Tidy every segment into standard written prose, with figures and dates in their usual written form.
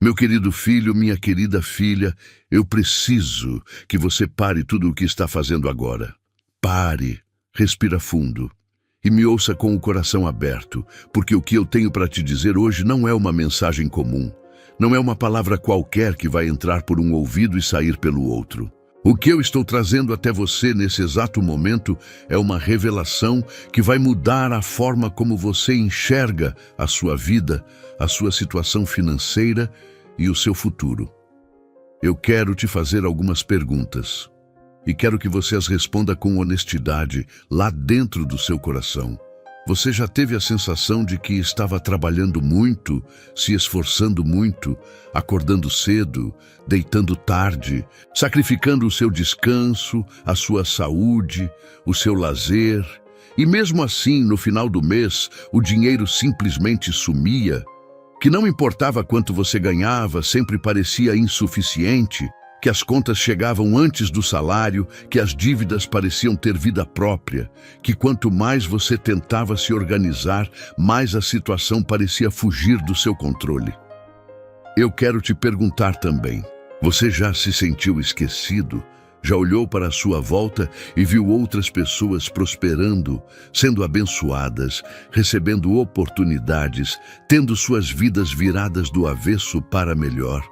Meu querido filho, minha querida filha, eu preciso que você pare tudo o que está fazendo agora. Pare, respira fundo e me ouça com o coração aberto, porque o que eu tenho para te dizer hoje não é uma mensagem comum. Não é uma palavra qualquer que vai entrar por um ouvido e sair pelo outro. O que eu estou trazendo até você nesse exato momento é uma revelação que vai mudar a forma como você enxerga a sua vida, a sua situação financeira e o seu futuro. Eu quero te fazer algumas perguntas e quero que você as responda com honestidade lá dentro do seu coração. Você já teve a sensação de que estava trabalhando muito, se esforçando muito, acordando cedo, deitando tarde, sacrificando o seu descanso, a sua saúde, o seu lazer, e mesmo assim, no final do mês, o dinheiro simplesmente sumia, que não importava quanto você ganhava, sempre parecia insuficiente, que as contas chegavam antes do salário, que as dívidas pareciam ter vida própria, que quanto mais você tentava se organizar, mais a situação parecia fugir do seu controle. Eu quero te perguntar também, você já se sentiu esquecido? Já olhou para a sua volta e viu outras pessoas prosperando, sendo abençoadas, recebendo oportunidades, tendo suas vidas viradas do avesso para melhor?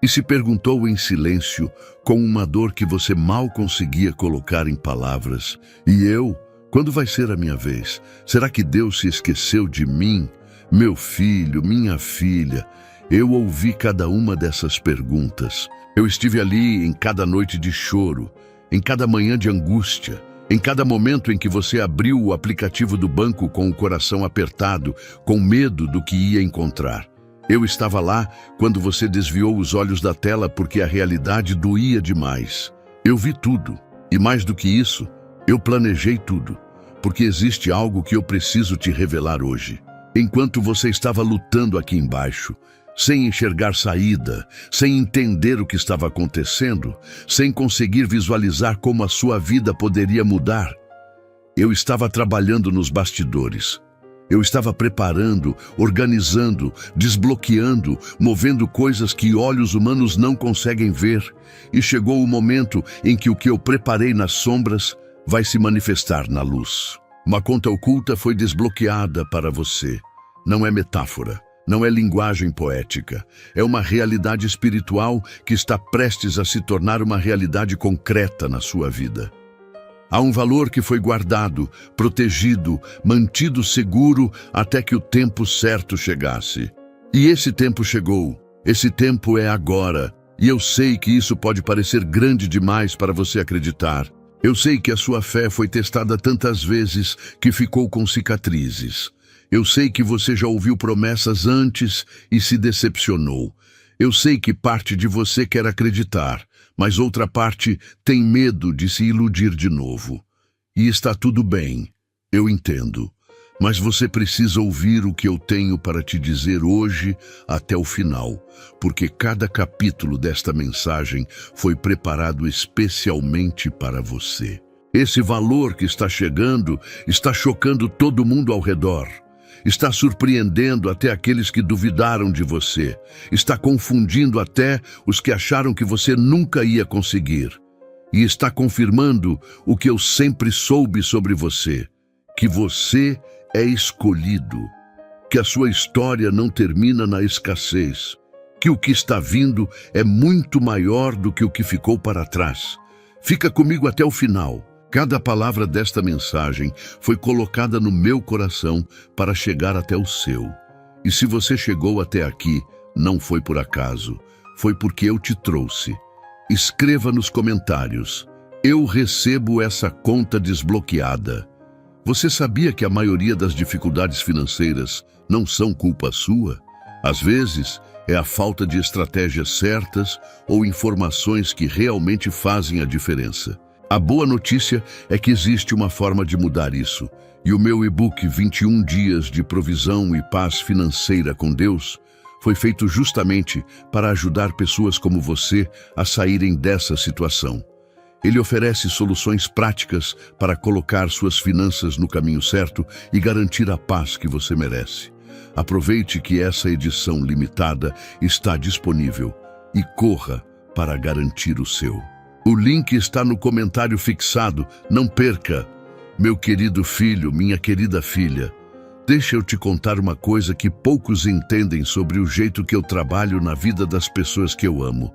E se perguntou em silêncio, com uma dor que você mal conseguia colocar em palavras: e eu? Quando vai ser a minha vez? Será que Deus se esqueceu de mim? Meu filho, minha filha, eu ouvi cada uma dessas perguntas. Eu estive ali em cada noite de choro, em cada manhã de angústia, em cada momento em que você abriu o aplicativo do banco com o coração apertado, com medo do que ia encontrar. Eu estava lá quando você desviou os olhos da tela porque a realidade doía demais. Eu vi tudo, e mais do que isso, eu planejei tudo, porque existe algo que eu preciso te revelar hoje. Enquanto você estava lutando aqui embaixo, sem enxergar saída, sem entender o que estava acontecendo, sem conseguir visualizar como a sua vida poderia mudar, eu estava trabalhando nos bastidores. Eu estava preparando, organizando, desbloqueando, movendo coisas que olhos humanos não conseguem ver. E chegou o momento em que o que eu preparei nas sombras vai se manifestar na luz. Uma conta oculta foi desbloqueada para você. Não é metáfora, não é linguagem poética. É uma realidade espiritual que está prestes a se tornar uma realidade concreta na sua vida. Há um valor que foi guardado, protegido, mantido seguro até que o tempo certo chegasse. E esse tempo chegou. Esse tempo é agora. E eu sei que isso pode parecer grande demais para você acreditar. Eu sei que a sua fé foi testada tantas vezes que ficou com cicatrizes. Eu sei que você já ouviu promessas antes e se decepcionou. Eu sei que parte de você quer acreditar, mas outra parte tem medo de se iludir de novo. E está tudo bem, eu entendo. Mas você precisa ouvir o que eu tenho para te dizer hoje até o final, porque cada capítulo desta mensagem foi preparado especialmente para você. Esse valor que está chegando está chocando todo mundo ao redor. Está surpreendendo até aqueles que duvidaram de você. Está confundindo até os que acharam que você nunca ia conseguir. E está confirmando o que eu sempre soube sobre você, que você é escolhido, que a sua história não termina na escassez, que o que está vindo é muito maior do que o que ficou para trás. Fica comigo até o final. Cada palavra desta mensagem foi colocada no meu coração para chegar até o seu. E se você chegou até aqui, não foi por acaso, foi porque eu te trouxe. Escreva nos comentários: eu recebo essa conta desbloqueada. Você sabia que a maioria das dificuldades financeiras não são culpa sua? Às vezes, é a falta de estratégias certas ou informações que realmente fazem a diferença. A boa notícia é que existe uma forma de mudar isso. E o meu e-book 21 Dias de Provisão e Paz Financeira com Deus foi feito justamente para ajudar pessoas como você a saírem dessa situação. Ele oferece soluções práticas para colocar suas finanças no caminho certo e garantir a paz que você merece. Aproveite que essa edição limitada está disponível e corra para garantir o seu. O link está no comentário fixado, não perca! Meu querido filho, minha querida filha, deixa eu te contar uma coisa que poucos entendem sobre o jeito que eu trabalho na vida das pessoas que eu amo.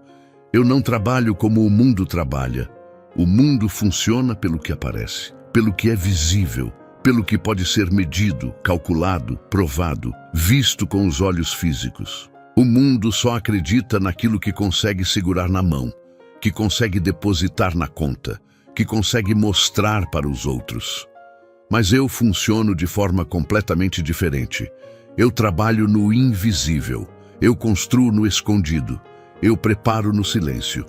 Eu não trabalho como o mundo trabalha. O mundo funciona pelo que aparece, pelo que é visível, pelo que pode ser medido, calculado, provado, visto com os olhos físicos. O mundo só acredita naquilo que consegue segurar na mão, que consegue depositar na conta, que consegue mostrar para os outros. Mas eu funciono de forma completamente diferente. Eu trabalho no invisível, eu construo no escondido, eu preparo no silêncio.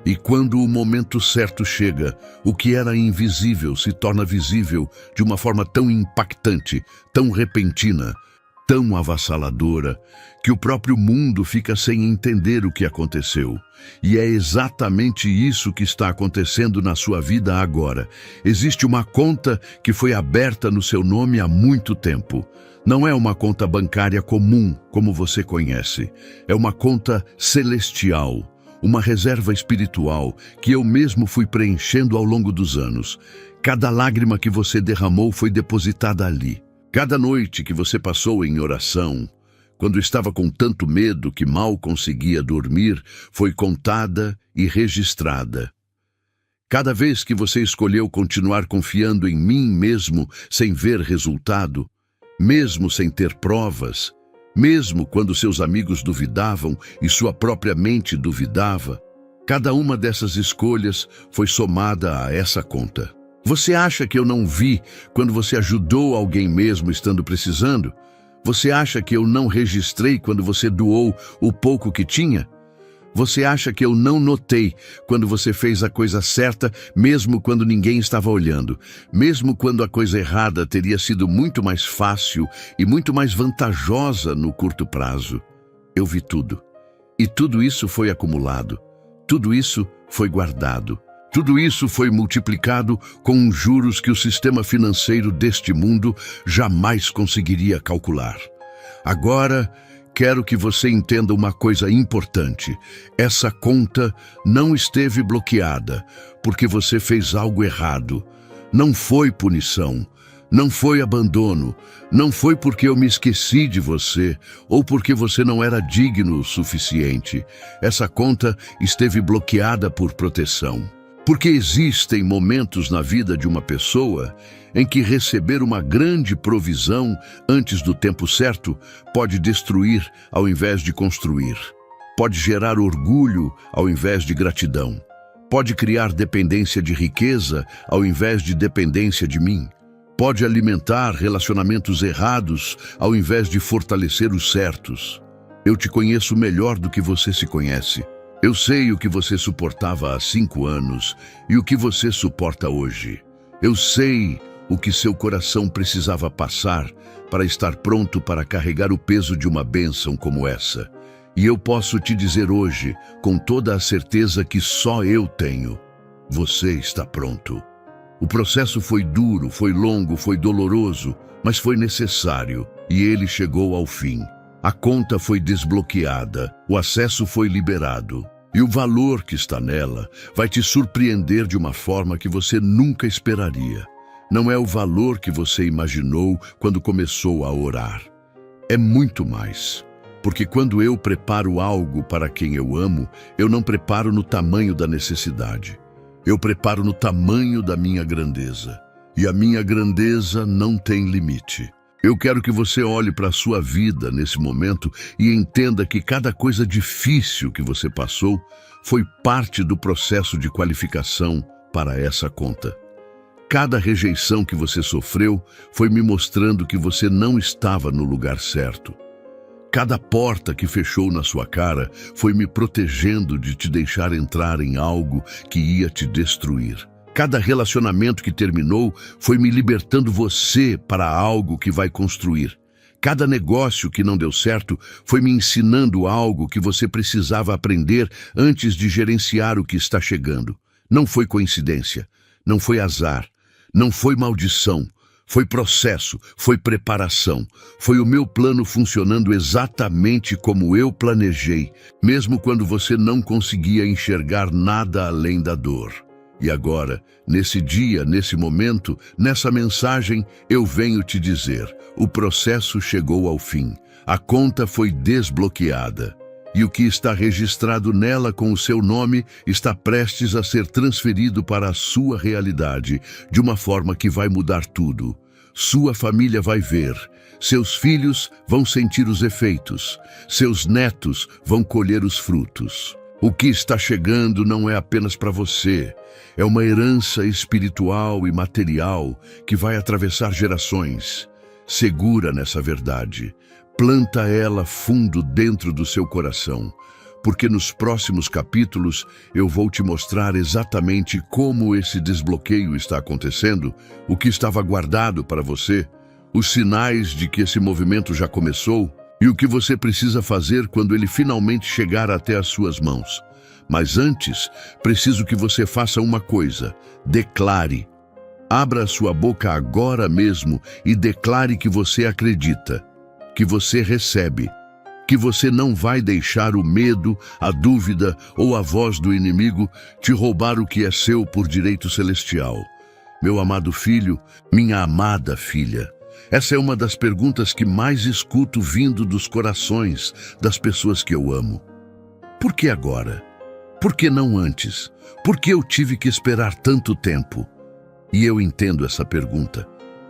E quando o momento certo chega, o que era invisível se torna visível de uma forma tão impactante, tão repentina, tão avassaladora, que o próprio mundo fica sem entender o que aconteceu. E é exatamente isso que está acontecendo na sua vida agora. Existe uma conta que foi aberta no seu nome há muito tempo. Não é uma conta bancária comum, como você conhece. É uma conta celestial, uma reserva espiritual que eu mesmo fui preenchendo ao longo dos anos. Cada lágrima que você derramou foi depositada ali. Cada noite que você passou em oração, quando estava com tanto medo que mal conseguia dormir, foi contada e registrada. Cada vez que você escolheu continuar confiando em mim mesmo sem ver resultado, mesmo sem ter provas, mesmo quando seus amigos duvidavam e sua própria mente duvidava, cada uma dessas escolhas foi somada a essa conta. Você acha que eu não vi quando você ajudou alguém mesmo estando precisando? Você acha que eu não registrei quando você doou o pouco que tinha? Você acha que eu não notei quando você fez a coisa certa, mesmo quando ninguém estava olhando? Mesmo quando a coisa errada teria sido muito mais fácil e muito mais vantajosa no curto prazo? Eu vi tudo. E tudo isso foi acumulado. Tudo isso foi guardado. Tudo isso foi multiplicado com juros que o sistema financeiro deste mundo jamais conseguiria calcular. Agora, quero que você entenda uma coisa importante. Essa conta não esteve bloqueada porque você fez algo errado. Não foi punição, não foi abandono, não foi porque eu me esqueci de você ou porque você não era digno o suficiente. Essa conta esteve bloqueada por proteção. Porque existem momentos na vida de uma pessoa em que receber uma grande provisão antes do tempo certo pode destruir ao invés de construir. Pode gerar orgulho ao invés de gratidão. Pode criar dependência de riqueza ao invés de dependência de mim. Pode alimentar relacionamentos errados ao invés de fortalecer os certos. Eu te conheço melhor do que você se conhece. Eu sei o que você suportava há 5 anos e o que você suporta hoje. Eu sei o que seu coração precisava passar para estar pronto para carregar o peso de uma bênção como essa. E eu posso te dizer hoje, com toda a certeza que só eu tenho, você está pronto. O processo foi duro, foi longo, foi doloroso, mas foi necessário e ele chegou ao fim. A conta foi desbloqueada, o acesso foi liberado. E o valor que está nela vai te surpreender de uma forma que você nunca esperaria. Não é o valor que você imaginou quando começou a orar. É muito mais. Porque quando eu preparo algo para quem eu amo, eu não preparo no tamanho da necessidade. Eu preparo no tamanho da minha grandeza. E a minha grandeza não tem limite. Eu quero que você olhe para a sua vida nesse momento e entenda que cada coisa difícil que você passou foi parte do processo de qualificação para essa conta. Cada rejeição que você sofreu foi me mostrando que você não estava no lugar certo. Cada porta que fechou na sua cara foi me protegendo de te deixar entrar em algo que ia te destruir. Cada relacionamento que terminou foi me libertando você para algo que vai construir. Cada negócio que não deu certo foi me ensinando algo que você precisava aprender antes de gerenciar o que está chegando. Não foi coincidência, não foi azar, não foi maldição. Foi processo, foi preparação, foi o meu plano funcionando exatamente como eu planejei, mesmo quando você não conseguia enxergar nada além da dor. E agora, nesse dia, nesse momento, nessa mensagem, eu venho te dizer: o processo chegou ao fim, a conta foi desbloqueada. E o que está registrado nela com o seu nome está prestes a ser transferido para a sua realidade, de uma forma que vai mudar tudo. Sua família vai ver, seus filhos vão sentir os efeitos, seus netos vão colher os frutos. O que está chegando não é apenas para você, é uma herança espiritual e material que vai atravessar gerações. Segura nessa verdade. Planta ela fundo dentro do seu coração, porque nos próximos capítulos eu vou te mostrar exatamente como esse desbloqueio está acontecendo, o que estava guardado para você, os sinais de que esse movimento já começou e o que você precisa fazer quando ele finalmente chegar até as suas mãos. Mas antes, preciso que você faça uma coisa: declare. Abra a sua boca agora mesmo e declare que você acredita, que você recebe, que você não vai deixar o medo, a dúvida ou a voz do inimigo te roubar o que é seu por direito celestial. Meu amado filho, minha amada filha, essa é uma das perguntas que mais escuto vindo dos corações das pessoas que eu amo. Por que agora? Por que não antes? Por que eu tive que esperar tanto tempo? E eu entendo essa pergunta.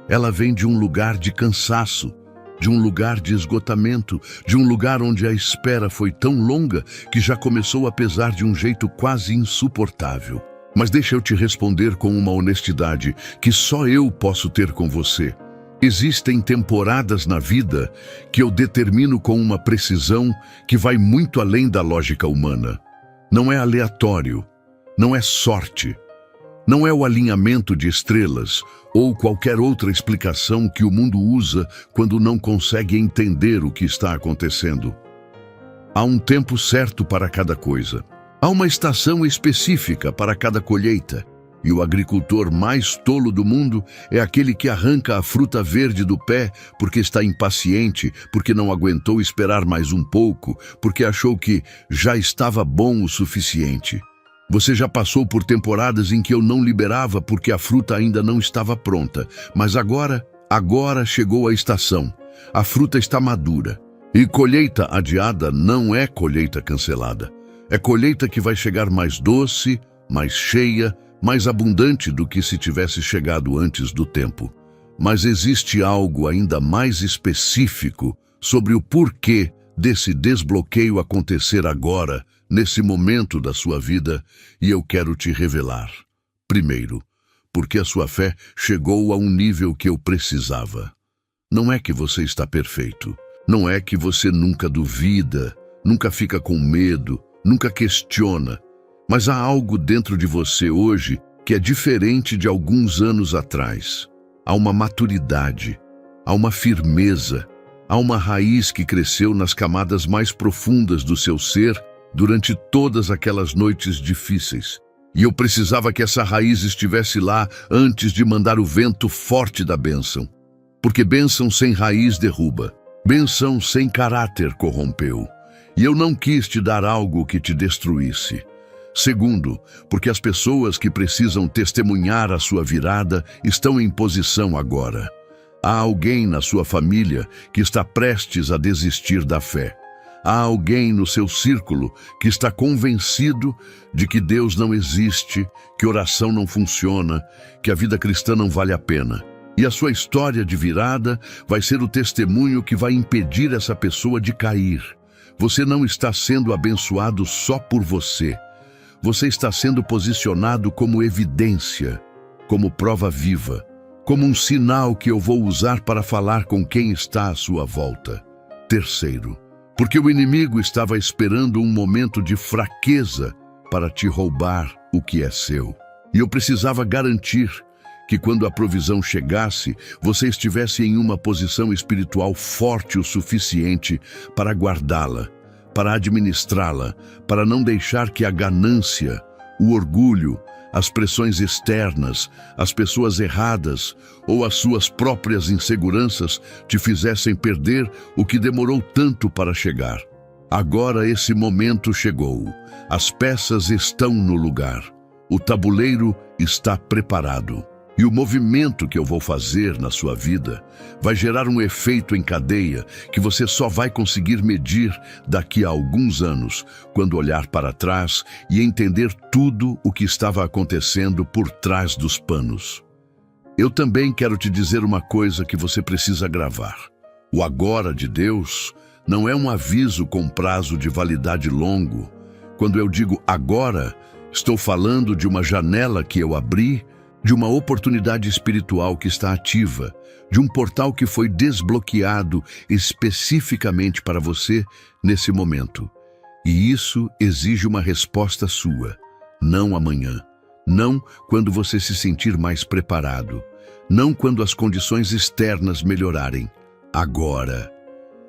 Ela vem de um lugar de cansaço, de um lugar de esgotamento, de um lugar onde a espera foi tão longa que já começou a pesar de um jeito quase insuportável. Mas deixa eu te responder com uma honestidade que só eu posso ter com você. Existem temporadas na vida que eu determino com uma precisão que vai muito além da lógica humana. Não é aleatório, não é sorte, não é o alinhamento de estrelas ou qualquer outra explicação que o mundo usa quando não consegue entender o que está acontecendo. Há um tempo certo para cada coisa. Há uma estação específica para cada colheita. E o agricultor mais tolo do mundo é aquele que arranca a fruta verde do pé porque está impaciente, porque não aguentou esperar mais um pouco, porque achou que já estava bom o suficiente. Você já passou por temporadas em que eu não liberava porque a fruta ainda não estava pronta, mas agora chegou a estação. A fruta está madura. E colheita adiada não é colheita cancelada. É colheita que vai chegar mais doce, mais cheia, mais abundante do que se tivesse chegado antes do tempo. Mas existe algo ainda mais específico sobre o porquê desse desbloqueio acontecer agora, nesse momento da sua vida, e eu quero te revelar. Primeiro, porque a sua fé chegou a um nível que eu precisava. Não é que você está perfeito, não é que você nunca duvida, nunca fica com medo, nunca questiona, mas há algo dentro de você hoje que é diferente de alguns anos atrás. Há uma maturidade, há uma firmeza, há uma raiz que cresceu nas camadas mais profundas do seu ser durante todas aquelas noites difíceis. E eu precisava que essa raiz estivesse lá antes de mandar o vento forte da bênção. Porque bênção sem raiz derruba, bênção sem caráter corrompeu. E eu não quis te dar algo que te destruísse. Segundo, porque as pessoas que precisam testemunhar a sua virada estão em posição agora. Há alguém na sua família que está prestes a desistir da fé. Há alguém no seu círculo que está convencido de que Deus não existe, que oração não funciona, que a vida cristã não vale a pena. E a sua história de virada vai ser o testemunho que vai impedir essa pessoa de cair. Você não está sendo abençoado só por você. Você está sendo posicionado como evidência, como prova viva, como um sinal que eu vou usar para falar com quem está à sua volta. Terceiro, porque o inimigo estava esperando um momento de fraqueza para te roubar o que é seu. E eu precisava garantir que quando a provisão chegasse, você estivesse em uma posição espiritual forte o suficiente para guardá-la, para administrá-la, para não deixar que a ganância o orgulho, as pressões externas, as pessoas erradas ou as suas próprias inseguranças te fizessem perder o que demorou tanto para chegar. Agora esse momento chegou. As peças estão no lugar. O tabuleiro está preparado. E o movimento que eu vou fazer na sua vida vai gerar um efeito em cadeia que você só vai conseguir medir daqui a alguns anos, quando olhar para trás e entender tudo o que estava acontecendo por trás dos panos. Eu também quero te dizer uma coisa que você precisa gravar. O agora de Deus não é um aviso com prazo de validade longo. Quando eu digo agora, estou falando de uma janela que eu abri, de uma oportunidade espiritual que está ativa, de um portal que foi desbloqueado especificamente para você nesse momento. E isso exige uma resposta sua, não amanhã, não quando você se sentir mais preparado, não quando as condições externas melhorarem, agora.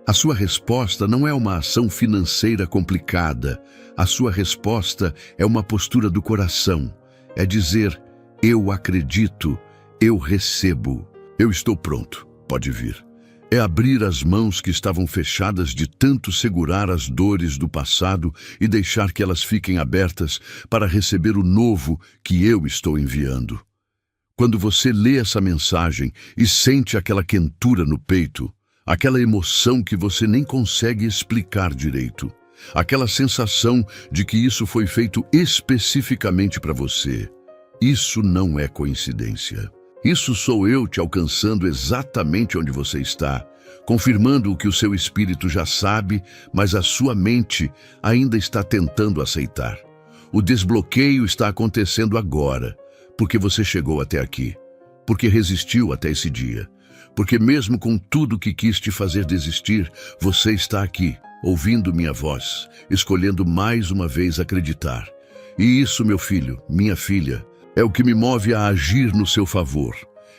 A sua resposta não é uma ação financeira complicada, a sua resposta é uma postura do coração, é dizer: eu acredito, eu recebo, eu estou pronto, pode vir. É abrir as mãos que estavam fechadas de tanto segurar as dores do passado e deixar que elas fiquem abertas para receber o novo que eu estou enviando. Quando você lê essa mensagem e sente aquela quentura no peito, aquela emoção que você nem consegue explicar direito, aquela sensação de que isso foi feito especificamente para você, isso não é coincidência. Isso sou eu te alcançando exatamente onde você está, confirmando o que o seu espírito já sabe, mas a sua mente ainda está tentando aceitar. O desbloqueio está acontecendo agora, porque você chegou até aqui, porque resistiu até esse dia, porque mesmo com tudo que quis te fazer desistir, você está aqui, ouvindo minha voz, escolhendo mais uma vez acreditar. E isso, meu filho, minha filha, é o que me move a agir no seu favor.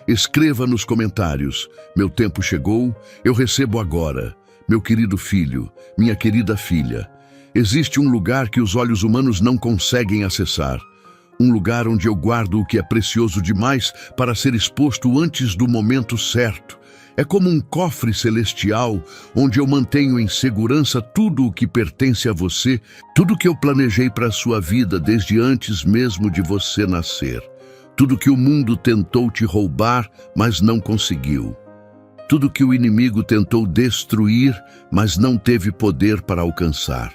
Escreva nos comentários: meu tempo chegou, eu recebo agora. Meu querido filho, minha querida filha. Existe um lugar que os olhos humanos não conseguem acessar. Um lugar onde eu guardo o que é precioso demais para ser exposto antes do momento certo. É como um cofre celestial, onde eu mantenho em segurança tudo o que pertence a você, tudo que eu planejei para a sua vida desde antes mesmo de você nascer. Tudo que o mundo tentou te roubar, mas não conseguiu. Tudo que o inimigo tentou destruir, mas não teve poder para alcançar.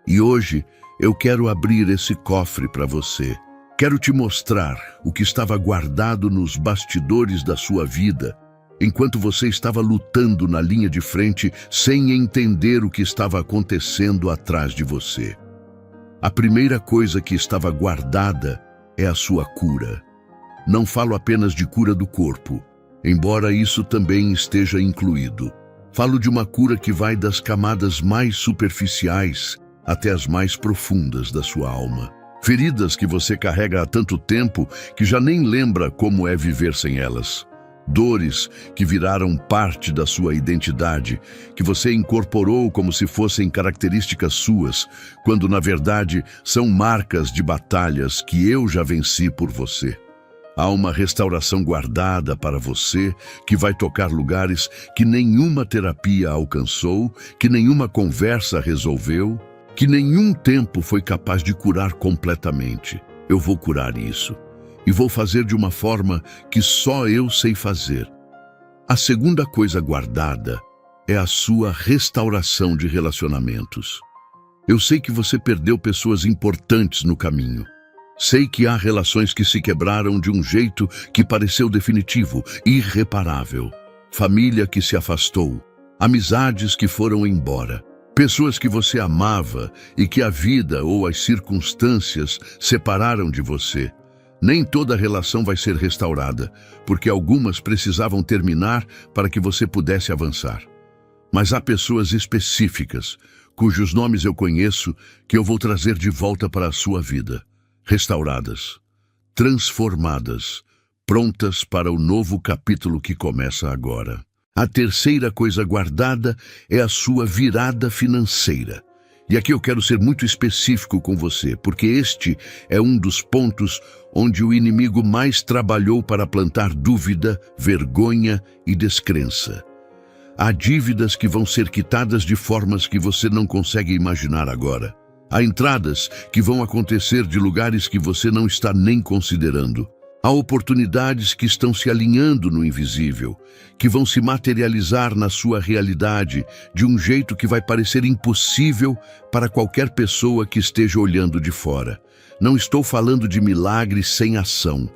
E hoje eu quero abrir esse cofre para você. Quero te mostrar o que estava guardado nos bastidores da sua vida, enquanto você estava lutando na linha de frente sem entender o que estava acontecendo atrás de você. A primeira coisa que estava guardada é a sua cura. Não falo apenas de cura do corpo, embora isso também esteja incluído. Falo de uma cura que vai das camadas mais superficiais até as mais profundas da sua alma. Feridas que você carrega há tanto tempo que já nem lembra como é viver sem elas. Dores que viraram parte da sua identidade, que você incorporou como se fossem características suas, quando na verdade são marcas de batalhas que eu já venci por você. Há uma restauração guardada para você que vai tocar lugares que nenhuma terapia alcançou, que nenhuma conversa resolveu, que nenhum tempo foi capaz de curar completamente. Eu vou curar isso. E vou fazer de uma forma que só eu sei fazer. A segunda coisa guardada é a sua restauração de relacionamentos. Eu sei que você perdeu pessoas importantes no caminho. Sei que há relações que se quebraram de um jeito que pareceu definitivo, irreparável. Família que se afastou, amizades que foram embora, pessoas que você amava e que a vida ou as circunstâncias separaram de você. Nem toda relação vai ser restaurada, porque algumas precisavam terminar para que você pudesse avançar. Mas há pessoas específicas, cujos nomes eu conheço, que eu vou trazer de volta para a sua vida. Restauradas, transformadas, prontas para o novo capítulo que começa agora. A terceira coisa guardada é a sua virada financeira. E aqui eu quero ser muito específico com você, porque este é um dos pontos onde o inimigo mais trabalhou para plantar dúvida, vergonha e descrença. Há dívidas que vão ser quitadas de formas que você não consegue imaginar agora. Há entradas que vão acontecer de lugares que você não está nem considerando. Há oportunidades que estão se alinhando no invisível, que vão se materializar na sua realidade de um jeito que vai parecer impossível para qualquer pessoa que esteja olhando de fora. Não estou falando de milagres sem ação.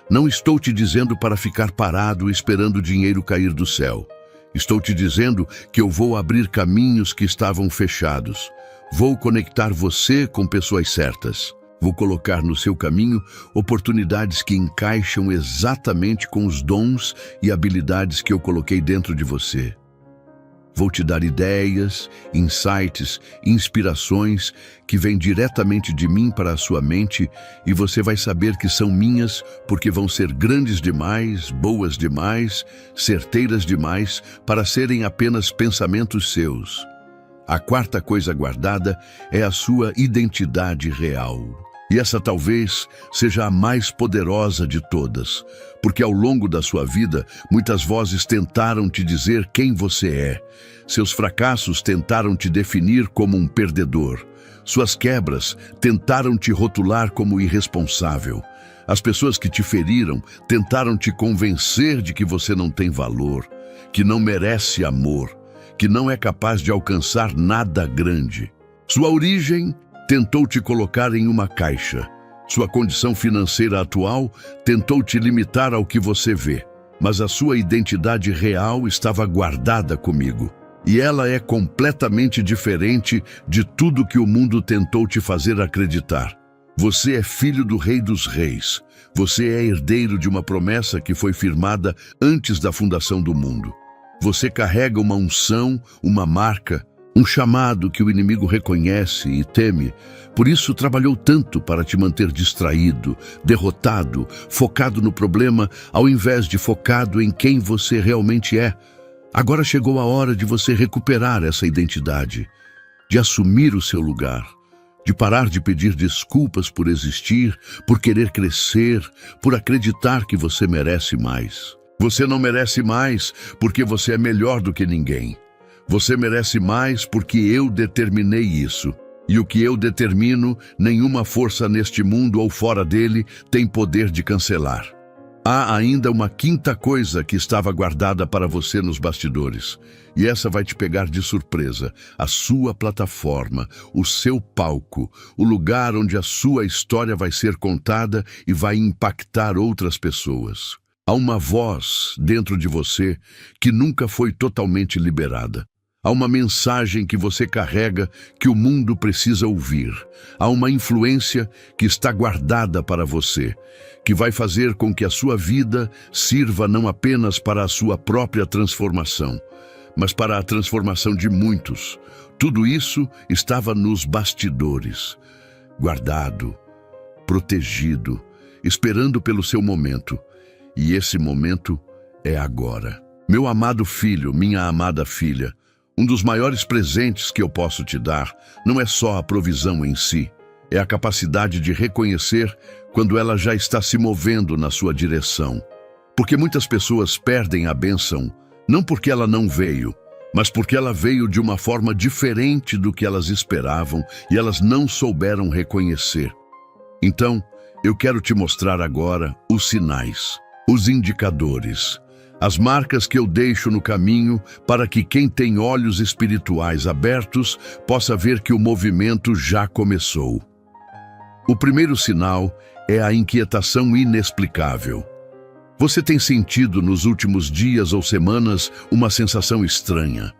Não estou te dizendo para ficar parado esperando o dinheiro cair do céu. Estou te dizendo que eu vou abrir caminhos que estavam fechados. Vou conectar você com pessoas certas. Vou colocar no seu caminho oportunidades que encaixam exatamente com os dons e habilidades que eu coloquei dentro de você. Vou te dar ideias, insights, inspirações que vêm diretamente de mim para a sua mente e você vai saber que são minhas porque vão ser grandes demais, boas demais, certeiras demais para serem apenas pensamentos seus. A quarta coisa guardada é a sua identidade real. E essa talvez seja a mais poderosa de todas, porque ao longo da sua vida, muitas vozes tentaram te dizer quem você é. Seus fracassos tentaram te definir como um perdedor. Suas quebras tentaram te rotular como irresponsável. As pessoas que te feriram tentaram te convencer de que você não tem valor, que não merece amor, que não é capaz de alcançar nada grande. Sua origem tentou te colocar em uma caixa. Sua condição financeira atual tentou te limitar ao que você vê. Mas a sua identidade real estava guardada comigo. E ela é completamente diferente de tudo que o mundo tentou te fazer acreditar. Você é filho do Rei dos Reis. Você é herdeiro de uma promessa que foi firmada antes da fundação do mundo. Você carrega uma unção, uma marca, um chamado que o inimigo reconhece e teme. Por isso trabalhou tanto para te manter distraído, derrotado, focado no problema, ao invés de focado em quem você realmente é. Agora chegou a hora de você recuperar essa identidade, de assumir o seu lugar, de parar de pedir desculpas por existir, por querer crescer, por acreditar que você merece mais. Você não merece mais porque você é melhor do que ninguém. Você merece mais porque eu determinei isso. E o que eu determino, nenhuma força neste mundo ou fora dele tem poder de cancelar. Há ainda uma quinta coisa que estava guardada para você nos bastidores. E essa vai te pegar de surpresa. A sua plataforma, o seu palco, o lugar onde a sua história vai ser contada e vai impactar outras pessoas. Há uma voz dentro de você que nunca foi totalmente liberada. Há uma mensagem que você carrega que o mundo precisa ouvir. Há uma influência que está guardada para você, que vai fazer com que a sua vida sirva não apenas para a sua própria transformação, mas para a transformação de muitos. Tudo isso estava nos bastidores, guardado, protegido, esperando pelo seu momento. E esse momento é agora. Meu amado filho, minha amada filha, um dos maiores presentes que eu posso te dar não é só a provisão em si, é a capacidade de reconhecer quando ela já está se movendo na sua direção. Porque muitas pessoas perdem a bênção, não porque ela não veio, mas porque ela veio de uma forma diferente do que elas esperavam e elas não souberam reconhecer. Então, eu quero te mostrar agora os sinais, os indicadores, as marcas que eu deixo no caminho para que quem tem olhos espirituais abertos possa ver que o movimento já começou. O primeiro sinal é a inquietação inexplicável. Você tem sentido nos últimos dias ou semanas uma sensação estranha,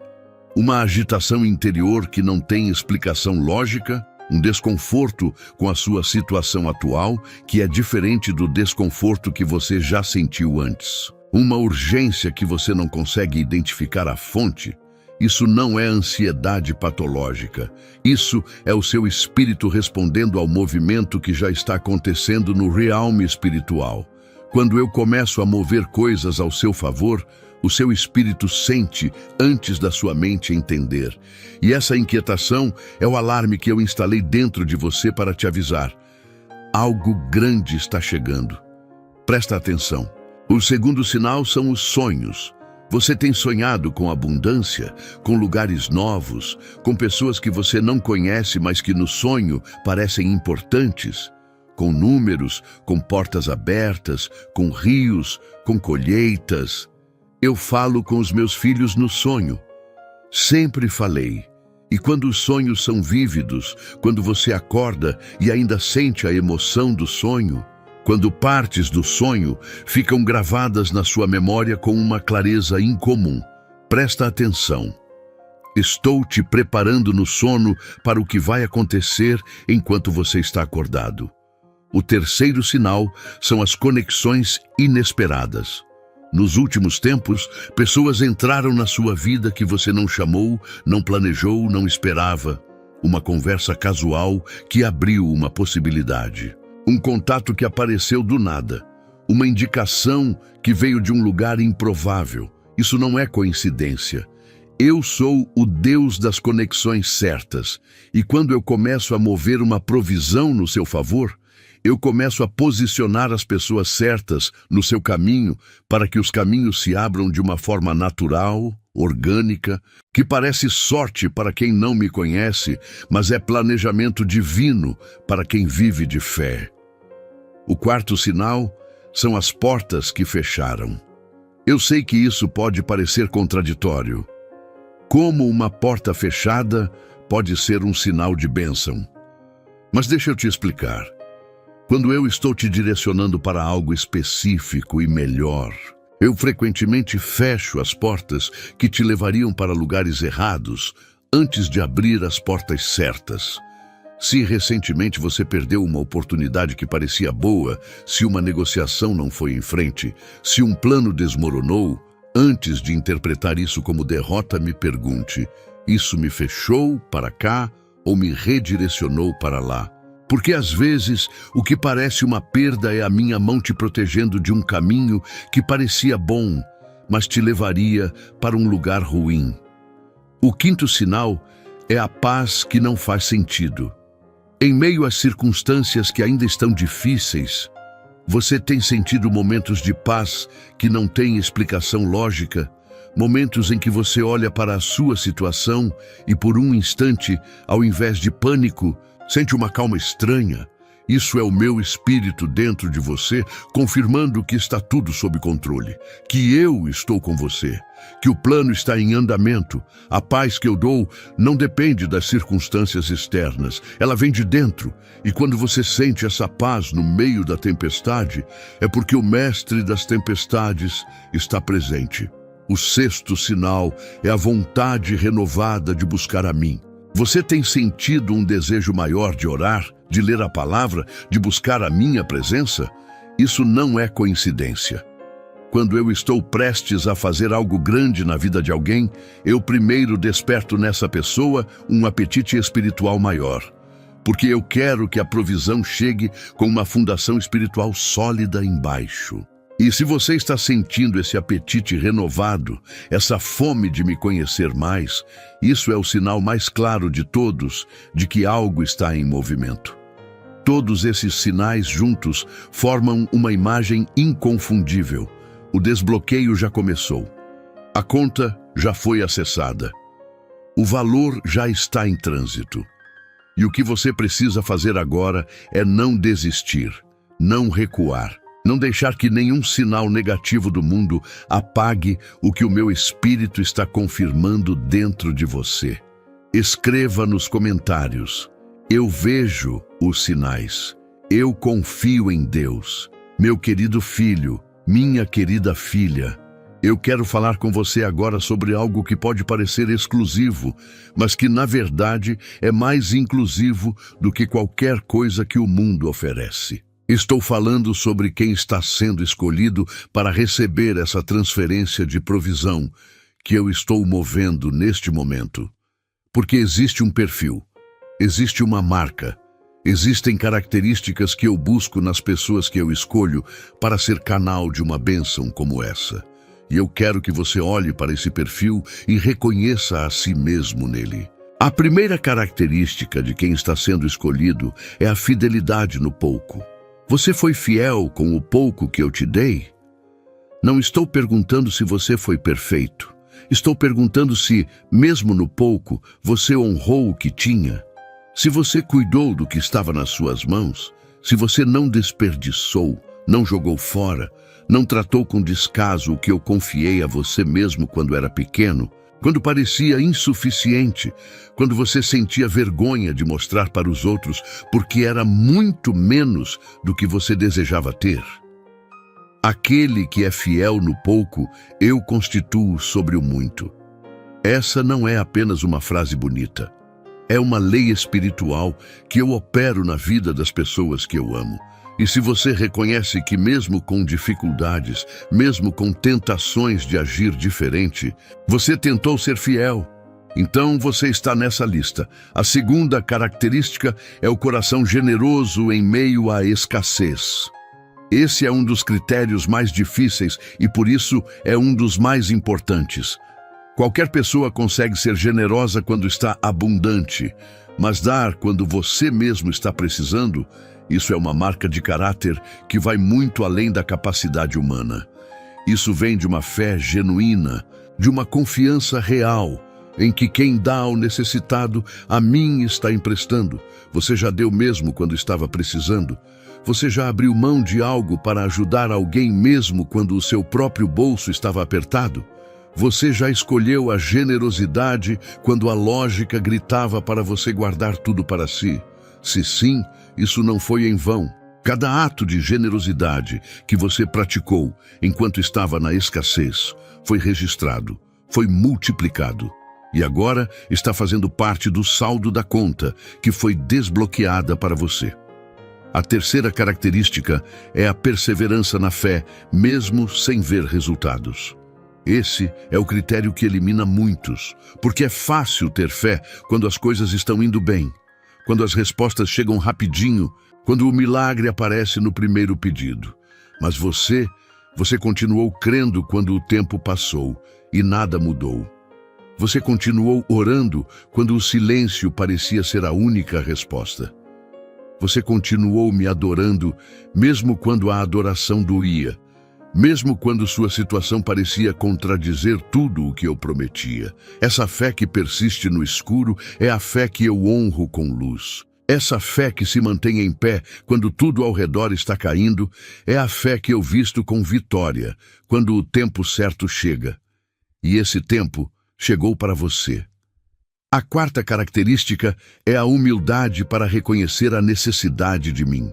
uma agitação interior que não tem explicação lógica, um desconforto com a sua situação atual que é diferente do desconforto que você já sentiu antes. Uma urgência que você não consegue identificar a fonte. Isso não é ansiedade patológica. Isso é o seu espírito respondendo ao movimento que já está acontecendo no realme espiritual. Quando eu começo a mover coisas ao seu favor, O seu espírito sente antes da sua mente entender. E essa inquietação é o alarme que eu instalei dentro de você para te avisar. Algo grande está chegando. Presta atenção. O segundo sinal são os sonhos. Você tem sonhado com abundância, com lugares novos, com pessoas que você não conhece, mas que no sonho parecem importantes, com números, com portas abertas, com rios, com colheitas. Eu falo com os meus filhos no sonho. Sempre falei. E quando os sonhos são vívidos, quando você acorda e ainda sente a emoção do sonho, quando partes do sonho ficam gravadas na sua memória com uma clareza incomum. Presta atenção. Estou te preparando no sono para o que vai acontecer enquanto você está acordado. O terceiro sinal são as conexões inesperadas. Nos últimos tempos, pessoas entraram na sua vida que você não chamou, não planejou, não esperava. Uma conversa casual que abriu uma possibilidade. Um contato que apareceu do nada. Uma indicação que veio de um lugar improvável. Isso não é coincidência. Eu sou o Deus das conexões certas. E quando eu começo a mover uma provisão no seu favor, eu começo a posicionar as pessoas certas no seu caminho para que os caminhos se abram de uma forma natural, orgânica, que parece sorte para quem não me conhece, mas é planejamento divino para quem vive de fé. O quarto sinal são as portas que fecharam. Eu sei que isso pode parecer contraditório. Como uma porta fechada pode ser um sinal de bênção? Mas deixa eu te explicar. Quando eu estou te direcionando para algo específico e melhor, eu frequentemente fecho as portas que te levariam para lugares errados antes de abrir as portas certas. Se recentemente você perdeu uma oportunidade que parecia boa, se uma negociação não foi em frente, se um plano desmoronou, antes de interpretar isso como derrota, me pergunte: isso me fechou para cá ou me redirecionou para lá? Porque às vezes o que parece uma perda é a minha mão te protegendo de um caminho que parecia bom, mas te levaria para um lugar ruim. O quinto sinal é a paz que não faz sentido. Em meio às circunstâncias que ainda estão difíceis, você tem sentido momentos de paz que não têm explicação lógica, momentos em que você olha para a sua situação e por um instante, ao invés de pânico, sente uma calma estranha. Isso é o meu espírito dentro de você, confirmando que está tudo sob controle, que eu estou com você, que o plano está em andamento. A paz que eu dou não depende das circunstâncias externas, ela vem de dentro. E quando você sente essa paz no meio da tempestade, é porque o mestre das tempestades está presente. O sexto sinal é a vontade renovada de buscar a mim. Você tem sentido um desejo maior de orar, de ler a palavra, de buscar a minha presença? Isso não é coincidência. Quando eu estou prestes a fazer algo grande na vida de alguém, eu primeiro desperto nessa pessoa um apetite espiritual maior. Porque eu quero que a provisão chegue com uma fundação espiritual sólida embaixo. E se você está sentindo esse apetite renovado, essa fome de me conhecer mais, isso é o sinal mais claro de todos de que algo está em movimento. Todos esses sinais juntos formam uma imagem inconfundível. O desbloqueio já começou. A conta já foi acessada. O valor já está em trânsito. E o que você precisa fazer agora é não desistir, não recuar. Não deixar que nenhum sinal negativo do mundo apague o que o meu espírito está confirmando dentro de você. Escreva nos comentários: eu vejo os sinais. Eu confio em Deus. Meu querido filho, minha querida filha, eu quero falar com você agora sobre algo que pode parecer exclusivo, mas que na verdade é mais inclusivo do que qualquer coisa que o mundo oferece. Estou falando sobre quem está sendo escolhido para receber essa transferência de provisão que eu estou movendo neste momento. Porque existe um perfil, existe uma marca, existem características que eu busco nas pessoas que eu escolho para ser canal de uma bênção como essa. E eu quero que você olhe para esse perfil e reconheça a si mesmo nele. A primeira característica de quem está sendo escolhido é a fidelidade no pouco. Você foi fiel com o pouco que eu te dei? Não estou perguntando se você foi perfeito. Estou perguntando se, mesmo no pouco, você honrou o que tinha. Se você cuidou do que estava nas suas mãos, se você não desperdiçou, não jogou fora, não tratou com descaso o que eu confiei a você mesmo quando era pequeno, quando parecia insuficiente, quando você sentia vergonha de mostrar para os outros porque era muito menos do que você desejava ter. Aquele que é fiel no pouco, eu constituo sobre o muito. Essa não é apenas uma frase bonita. É uma lei espiritual que eu opero na vida das pessoas que eu amo. E se você reconhece que mesmo com dificuldades, mesmo com tentações de agir diferente, você tentou ser fiel, então você está nessa lista. A segunda característica é o coração generoso em meio à escassez. Esse é um dos critérios mais difíceis e por isso é um dos mais importantes. Qualquer pessoa consegue ser generosa quando está abundante, mas dar quando você mesmo está precisando, isso é uma marca de caráter que vai muito além da capacidade humana. Isso vem de uma fé genuína, de uma confiança real, em que quem dá ao necessitado, a mim está emprestando. Você já deu mesmo quando estava precisando? Você já abriu mão de algo para ajudar alguém mesmo quando o seu próprio bolso estava apertado? Você já escolheu a generosidade quando a lógica gritava para você guardar tudo para si? Se sim, isso não foi em vão. Cada ato de generosidade que você praticou enquanto estava na escassez foi registrado, foi multiplicado. E agora está fazendo parte do saldo da conta que foi desbloqueada para você. A terceira característica é a perseverança na fé, mesmo sem ver resultados. Esse é o critério que elimina muitos, porque é fácil ter fé quando as coisas estão indo bem, quando as respostas chegam rapidinho, quando o milagre aparece no primeiro pedido. Mas você continuou crendo quando o tempo passou e nada mudou. Você continuou orando quando o silêncio parecia ser a única resposta. Você continuou me adorando mesmo quando a adoração doía, mesmo quando sua situação parecia contradizer tudo o que eu prometia. Essa fé que persiste no escuro é a fé que eu honro com luz. Essa fé que se mantém em pé quando tudo ao redor está caindo é a fé que eu visto com vitória quando o tempo certo chega. E esse tempo chegou para você. A quarta característica é a humildade para reconhecer a necessidade de mim.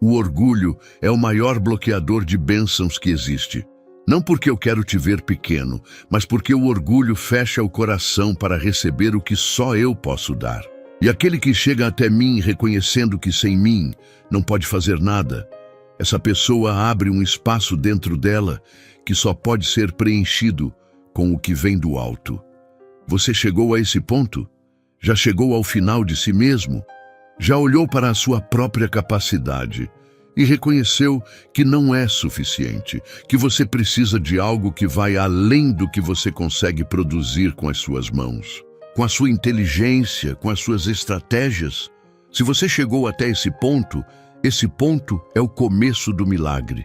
O orgulho é o maior bloqueador de bênçãos que existe. Não porque eu quero te ver pequeno, mas porque o orgulho fecha o coração para receber o que só eu posso dar. E aquele que chega até mim reconhecendo que sem mim não pode fazer nada, essa pessoa abre um espaço dentro dela que só pode ser preenchido com o que vem do alto. Você chegou a esse ponto? Já chegou ao final de si mesmo? Já olhou para a sua própria capacidade e reconheceu que não é suficiente, que você precisa de algo que vai além do que você consegue produzir com as suas mãos, com a sua inteligência, com as suas estratégias? Se você chegou até esse ponto é o começo do milagre,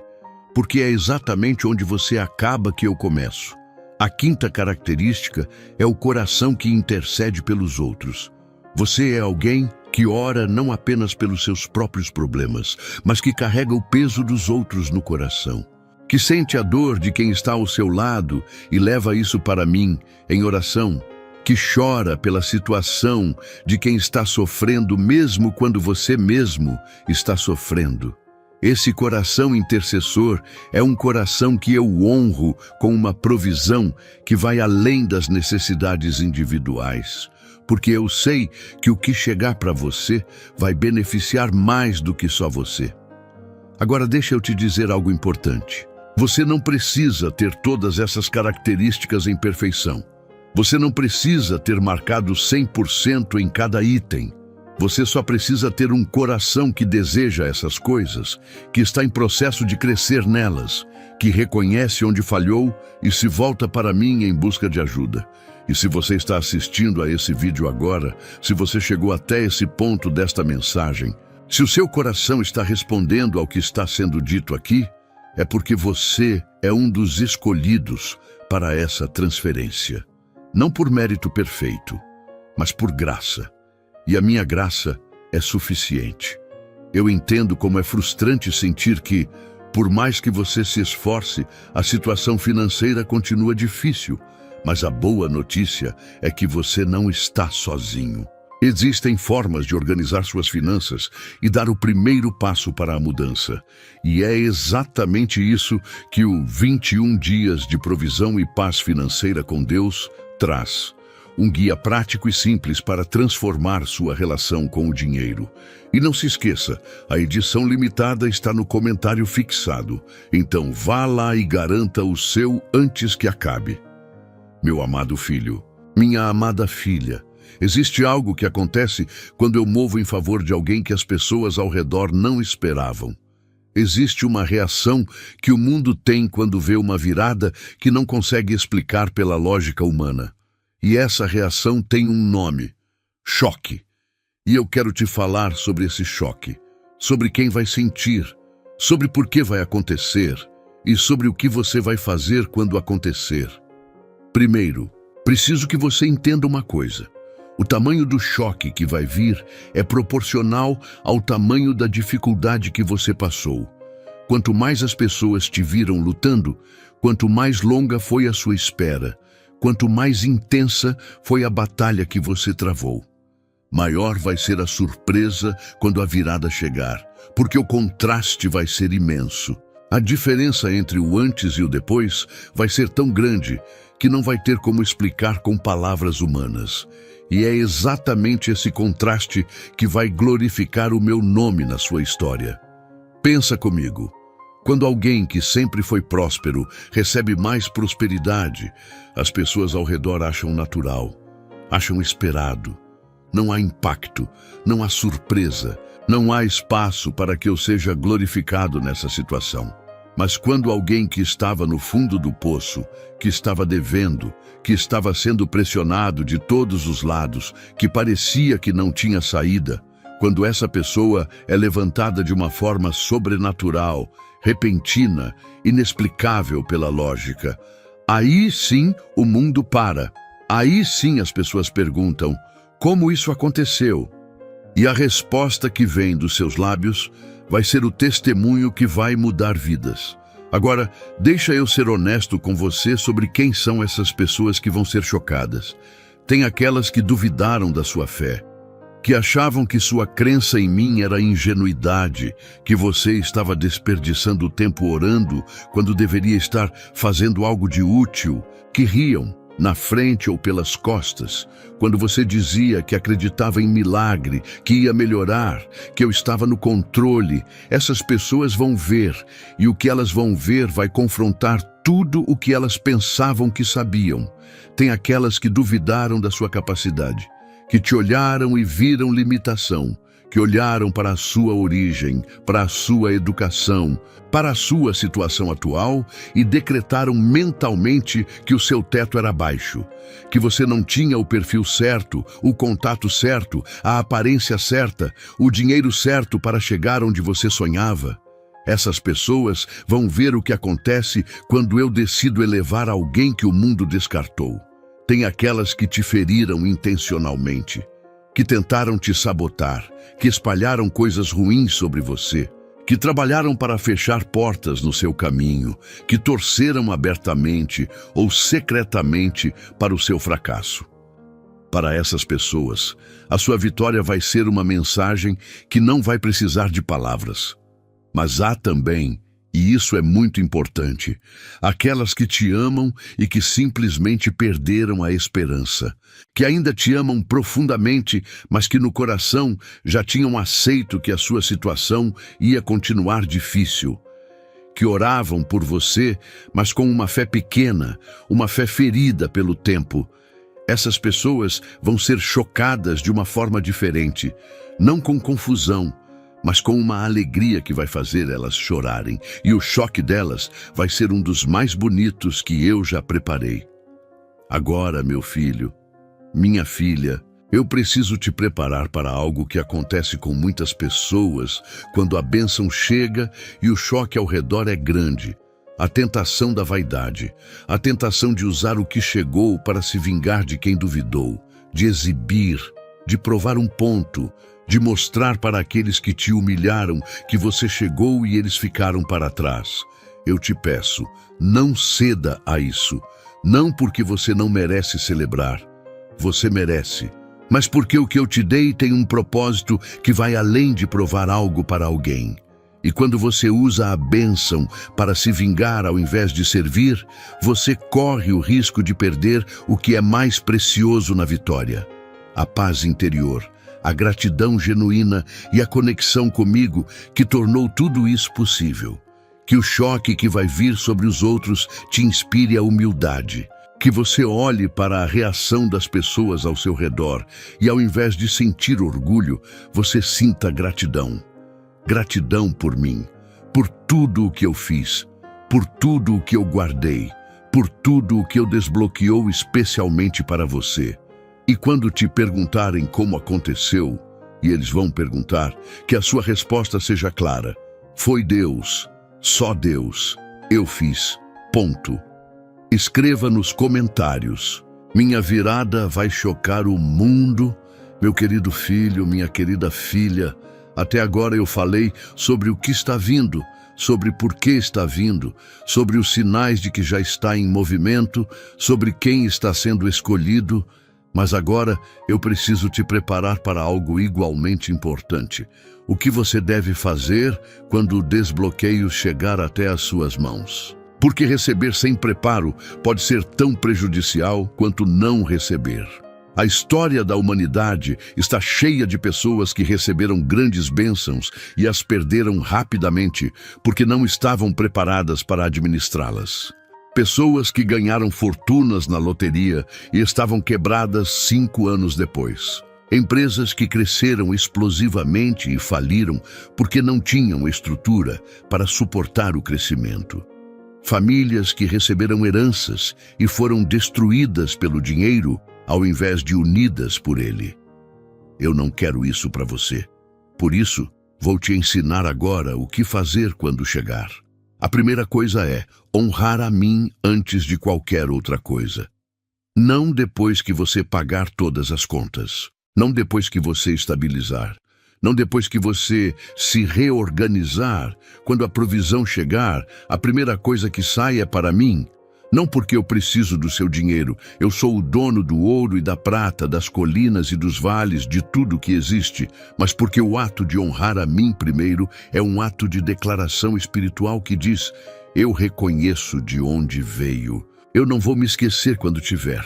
porque é exatamente onde você acaba que eu começo. A quinta característica é o coração que intercede pelos outros. Você é alguém que ora não apenas pelos seus próprios problemas, mas que carrega o peso dos outros no coração, que sente a dor de quem está ao seu lado e leva isso para mim em oração, que chora pela situação de quem está sofrendo mesmo quando você mesmo está sofrendo. Esse coração intercessor é um coração que eu honro com uma provisão que vai além das necessidades individuais, porque eu sei que o que chegar para você vai beneficiar mais do que só você. Agora deixa eu te dizer algo importante. Você não precisa ter todas essas características em perfeição. Você não precisa ter marcado 100% em cada item. Você só precisa ter um coração que deseja essas coisas, que está em processo de crescer nelas, que reconhece onde falhou e se volta para mim em busca de ajuda. E se você está assistindo a esse vídeo agora, se você chegou até esse ponto desta mensagem, se o seu coração está respondendo ao que está sendo dito aqui, é porque você é um dos escolhidos para essa transferência. Não por mérito perfeito, mas por graça. E a minha graça é suficiente. Eu entendo como é frustrante sentir que, por mais que você se esforce, a situação financeira continua difícil. Mas a boa notícia é que você não está sozinho. Existem formas de organizar suas finanças e dar o primeiro passo para a mudança. E é exatamente isso que o 21 Dias de Provisão e Paz Financeira com Deus traz. Um guia prático e simples para transformar sua relação com o dinheiro. E não se esqueça, a edição limitada está no comentário fixado. Então vá lá e garanta o seu antes que acabe. Meu amado filho, minha amada filha, existe algo que acontece quando eu movo em favor de alguém que as pessoas ao redor não esperavam. Existe uma reação que o mundo tem quando vê uma virada que não consegue explicar pela lógica humana. E essa reação tem um nome: choque. E eu quero te falar sobre esse choque, sobre quem vai sentir, sobre por que vai acontecer e sobre o que você vai fazer quando acontecer. Primeiro, preciso que você entenda uma coisa. O tamanho do choque que vai vir é proporcional ao tamanho da dificuldade que você passou. Quanto mais as pessoas te viram lutando, quanto mais longa foi a sua espera, quanto mais intensa foi a batalha que você travou. Maior vai ser a surpresa quando a virada chegar, porque o contraste vai ser imenso. A diferença entre o antes e o depois vai ser tão grande que não vai ter como explicar com palavras humanas. E é exatamente esse contraste que vai glorificar o meu nome na sua história. Pensa comigo. Quando alguém que sempre foi próspero recebe mais prosperidade, as pessoas ao redor acham natural, acham esperado. Não há impacto, não há surpresa, não há espaço para que eu seja glorificado nessa situação. Mas quando alguém que estava no fundo do poço, que estava devendo, que estava sendo pressionado de todos os lados, que parecia que não tinha saída, quando essa pessoa é levantada de uma forma sobrenatural, repentina, inexplicável pela lógica, aí sim o mundo para. Aí sim as pessoas perguntam: como isso aconteceu? E a resposta que vem dos seus lábios vai ser o testemunho que vai mudar vidas. Agora, deixa eu ser honesto com você sobre quem são essas pessoas que vão ser chocadas. Tem aquelas que duvidaram da sua fé, que achavam que sua crença em mim era ingenuidade, que você estava desperdiçando o tempo orando quando deveria estar fazendo algo de útil, que riam, na frente ou pelas costas, quando você dizia que acreditava em milagre, que ia melhorar, que eu estava no controle. Essas pessoas vão ver, e o que elas vão ver vai confrontar tudo o que elas pensavam que sabiam. Tem aquelas que duvidaram da sua capacidade, que te olharam e viram limitação, que olharam para a sua origem, para a sua educação, para a sua situação atual e decretaram mentalmente que o seu teto era baixo, que você não tinha o perfil certo, o contato certo, a aparência certa, o dinheiro certo para chegar onde você sonhava. Essas pessoas vão ver o que acontece quando eu decido elevar alguém que o mundo descartou. Tem aquelas que te feriram intencionalmente, que tentaram te sabotar, que espalharam coisas ruins sobre você, que trabalharam para fechar portas no seu caminho, que torceram abertamente ou secretamente para o seu fracasso. Para essas pessoas, a sua vitória vai ser uma mensagem que não vai precisar de palavras. Mas há também, e isso é muito importante, aquelas que te amam e que simplesmente perderam a esperança, que ainda te amam profundamente, mas que no coração já tinham aceito que a sua situação ia continuar difícil, que oravam por você, mas com uma fé pequena, uma fé ferida pelo tempo. Essas pessoas vão ser chocadas de uma forma diferente, não com confusão, mas com uma alegria que vai fazer elas chorarem. E o choque delas vai ser um dos mais bonitos que eu já preparei. Agora, meu filho, minha filha, eu preciso te preparar para algo que acontece com muitas pessoas quando a bênção chega e o choque ao redor é grande. A tentação da vaidade, a tentação de usar o que chegou para se vingar de quem duvidou, de exibir, de provar um ponto, de mostrar para aqueles que te humilharam que você chegou e eles ficaram para trás. Eu te peço, não ceda a isso, não porque você não merece celebrar, você merece, mas porque o que eu te dei tem um propósito que vai além de provar algo para alguém. E quando você usa a bênção para se vingar ao invés de servir, você corre o risco de perder o que é mais precioso na vitória: a paz interior, a gratidão genuína e a conexão comigo que tornou tudo isso possível. Que o choque que vai vir sobre os outros te inspire a humildade. Que você olhe para a reação das pessoas ao seu redor e, ao invés de sentir orgulho, você sinta gratidão. Gratidão por mim, por tudo o que eu fiz, por tudo o que eu guardei, por tudo o que eu desbloqueou especialmente para você. E quando te perguntarem como aconteceu, e eles vão perguntar, que a sua resposta seja clara: foi Deus, só Deus, eu fiz, ponto. Escreva nos comentários: minha virada vai chocar o mundo. Meu querido filho, minha querida filha, até agora eu falei sobre o que está vindo, sobre por que está vindo, sobre os sinais de que já está em movimento, sobre quem está sendo escolhido, mas agora eu preciso te preparar para algo igualmente importante. O que você deve fazer quando o desbloqueio chegar até as suas mãos? Porque receber sem preparo pode ser tão prejudicial quanto não receber. A história da humanidade está cheia de pessoas que receberam grandes bênçãos e as perderam rapidamente porque não estavam preparadas para administrá-las. Pessoas que ganharam fortunas na loteria e estavam quebradas 5 anos depois. Empresas que cresceram explosivamente e faliram porque não tinham estrutura para suportar o crescimento. Famílias que receberam heranças e foram destruídas pelo dinheiro ao invés de unidas por ele. Eu não quero isso para você. Por isso, vou te ensinar agora o que fazer quando chegar. A primeira coisa é honrar a mim antes de qualquer outra coisa. Não depois que você pagar todas as contas. Não depois que você estabilizar. Não depois que você se reorganizar. Quando a provisão chegar, a primeira coisa que sai é para mim. Não porque eu preciso do seu dinheiro, eu sou o dono do ouro e da prata, das colinas e dos vales, de tudo que existe, mas porque o ato de honrar a mim primeiro é um ato de declaração espiritual que diz: eu reconheço de onde veio. Eu não vou me esquecer quando tiver.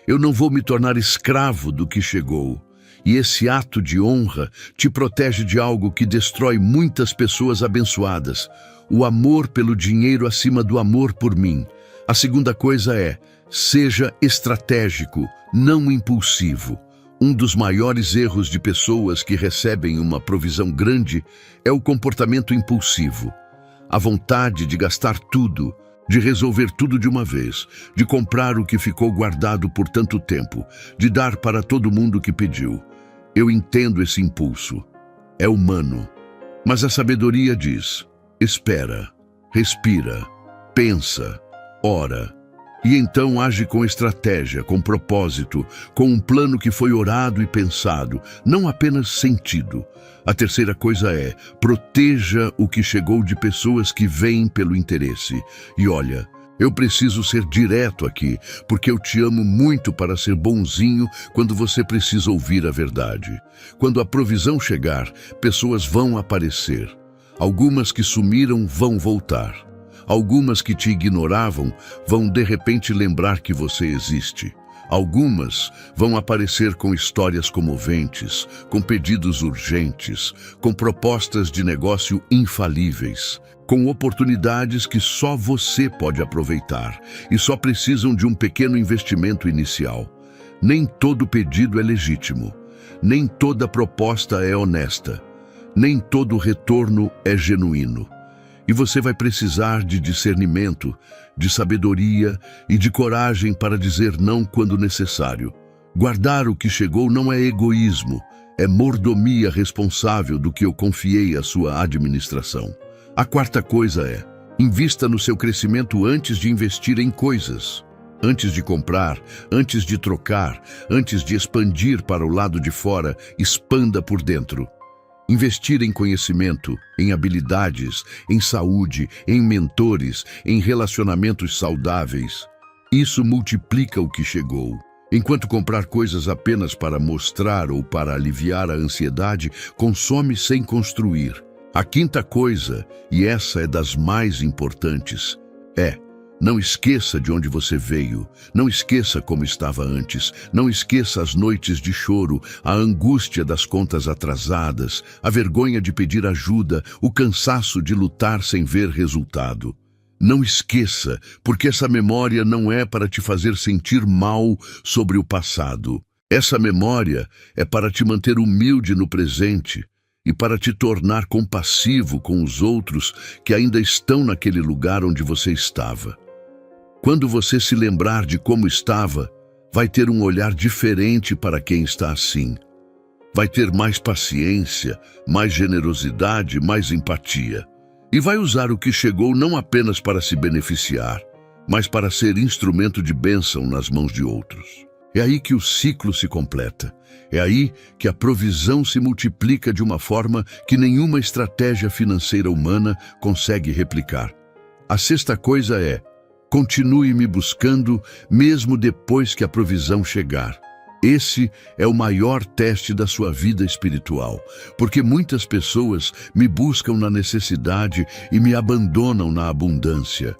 Eu não vou me tornar escravo do que chegou. E esse ato de honra te protege de algo que destrói muitas pessoas abençoadas: o amor pelo dinheiro acima do amor por mim. A segunda coisa é: seja estratégico, não impulsivo. Um dos maiores erros de pessoas que recebem uma provisão grande é o comportamento impulsivo. A vontade de gastar tudo, de resolver tudo de uma vez, de comprar o que ficou guardado por tanto tempo, de dar para todo mundo que pediu. Eu entendo esse impulso. É humano. Mas a sabedoria diz: espera, respira, pensa, ora, e então age com estratégia, com propósito, com um plano que foi orado e pensado, não apenas sentido. A terceira coisa é: proteja o que chegou de pessoas que vêm pelo interesse. E olha, eu preciso ser direto aqui, porque eu te amo muito para ser bonzinho quando você precisa ouvir a verdade. Quando a provisão chegar, pessoas vão aparecer. Algumas que sumiram vão voltar. Algumas que te ignoravam vão de repente lembrar que você existe. Algumas vão aparecer com histórias comoventes, com pedidos urgentes, com propostas de negócio infalíveis, com oportunidades que só você pode aproveitar e só precisam de um pequeno investimento inicial. Nem todo pedido é legítimo. Nem toda proposta é honesta. Nem todo retorno é genuíno. E você vai precisar de discernimento, de sabedoria e de coragem para dizer não quando necessário. Guardar o que chegou não é egoísmo, é mordomia responsável do que eu confiei à sua administração. A quarta coisa é: invista no seu crescimento antes de investir em coisas. Antes de comprar, antes de trocar, antes de expandir para o lado de fora, expanda por dentro. Investir em conhecimento, em habilidades, em saúde, em mentores, em relacionamentos saudáveis. Isso multiplica o que chegou. Enquanto comprar coisas apenas para mostrar ou para aliviar a ansiedade, consome sem construir. A quinta coisa, e essa é das mais importantes, não esqueça de onde você veio, não esqueça como estava antes, não esqueça as noites de choro, a angústia das contas atrasadas, a vergonha de pedir ajuda, o cansaço de lutar sem ver resultado. Não esqueça, porque essa memória não é para te fazer sentir mal sobre o passado. Essa memória é para te manter humilde no presente e para te tornar compassivo com os outros que ainda estão naquele lugar onde você estava. Quando você se lembrar de como estava, vai ter um olhar diferente para quem está assim. Vai ter mais paciência, mais generosidade, mais empatia. E vai usar o que chegou não apenas para se beneficiar, mas para ser instrumento de bênção nas mãos de outros. É aí que o ciclo se completa. É aí que a provisão se multiplica de uma forma que nenhuma estratégia financeira humana consegue replicar. A sexta coisa é: continue me buscando mesmo depois que a provisão chegar. Esse é o maior teste da sua vida espiritual, porque muitas pessoas me buscam na necessidade e me abandonam na abundância.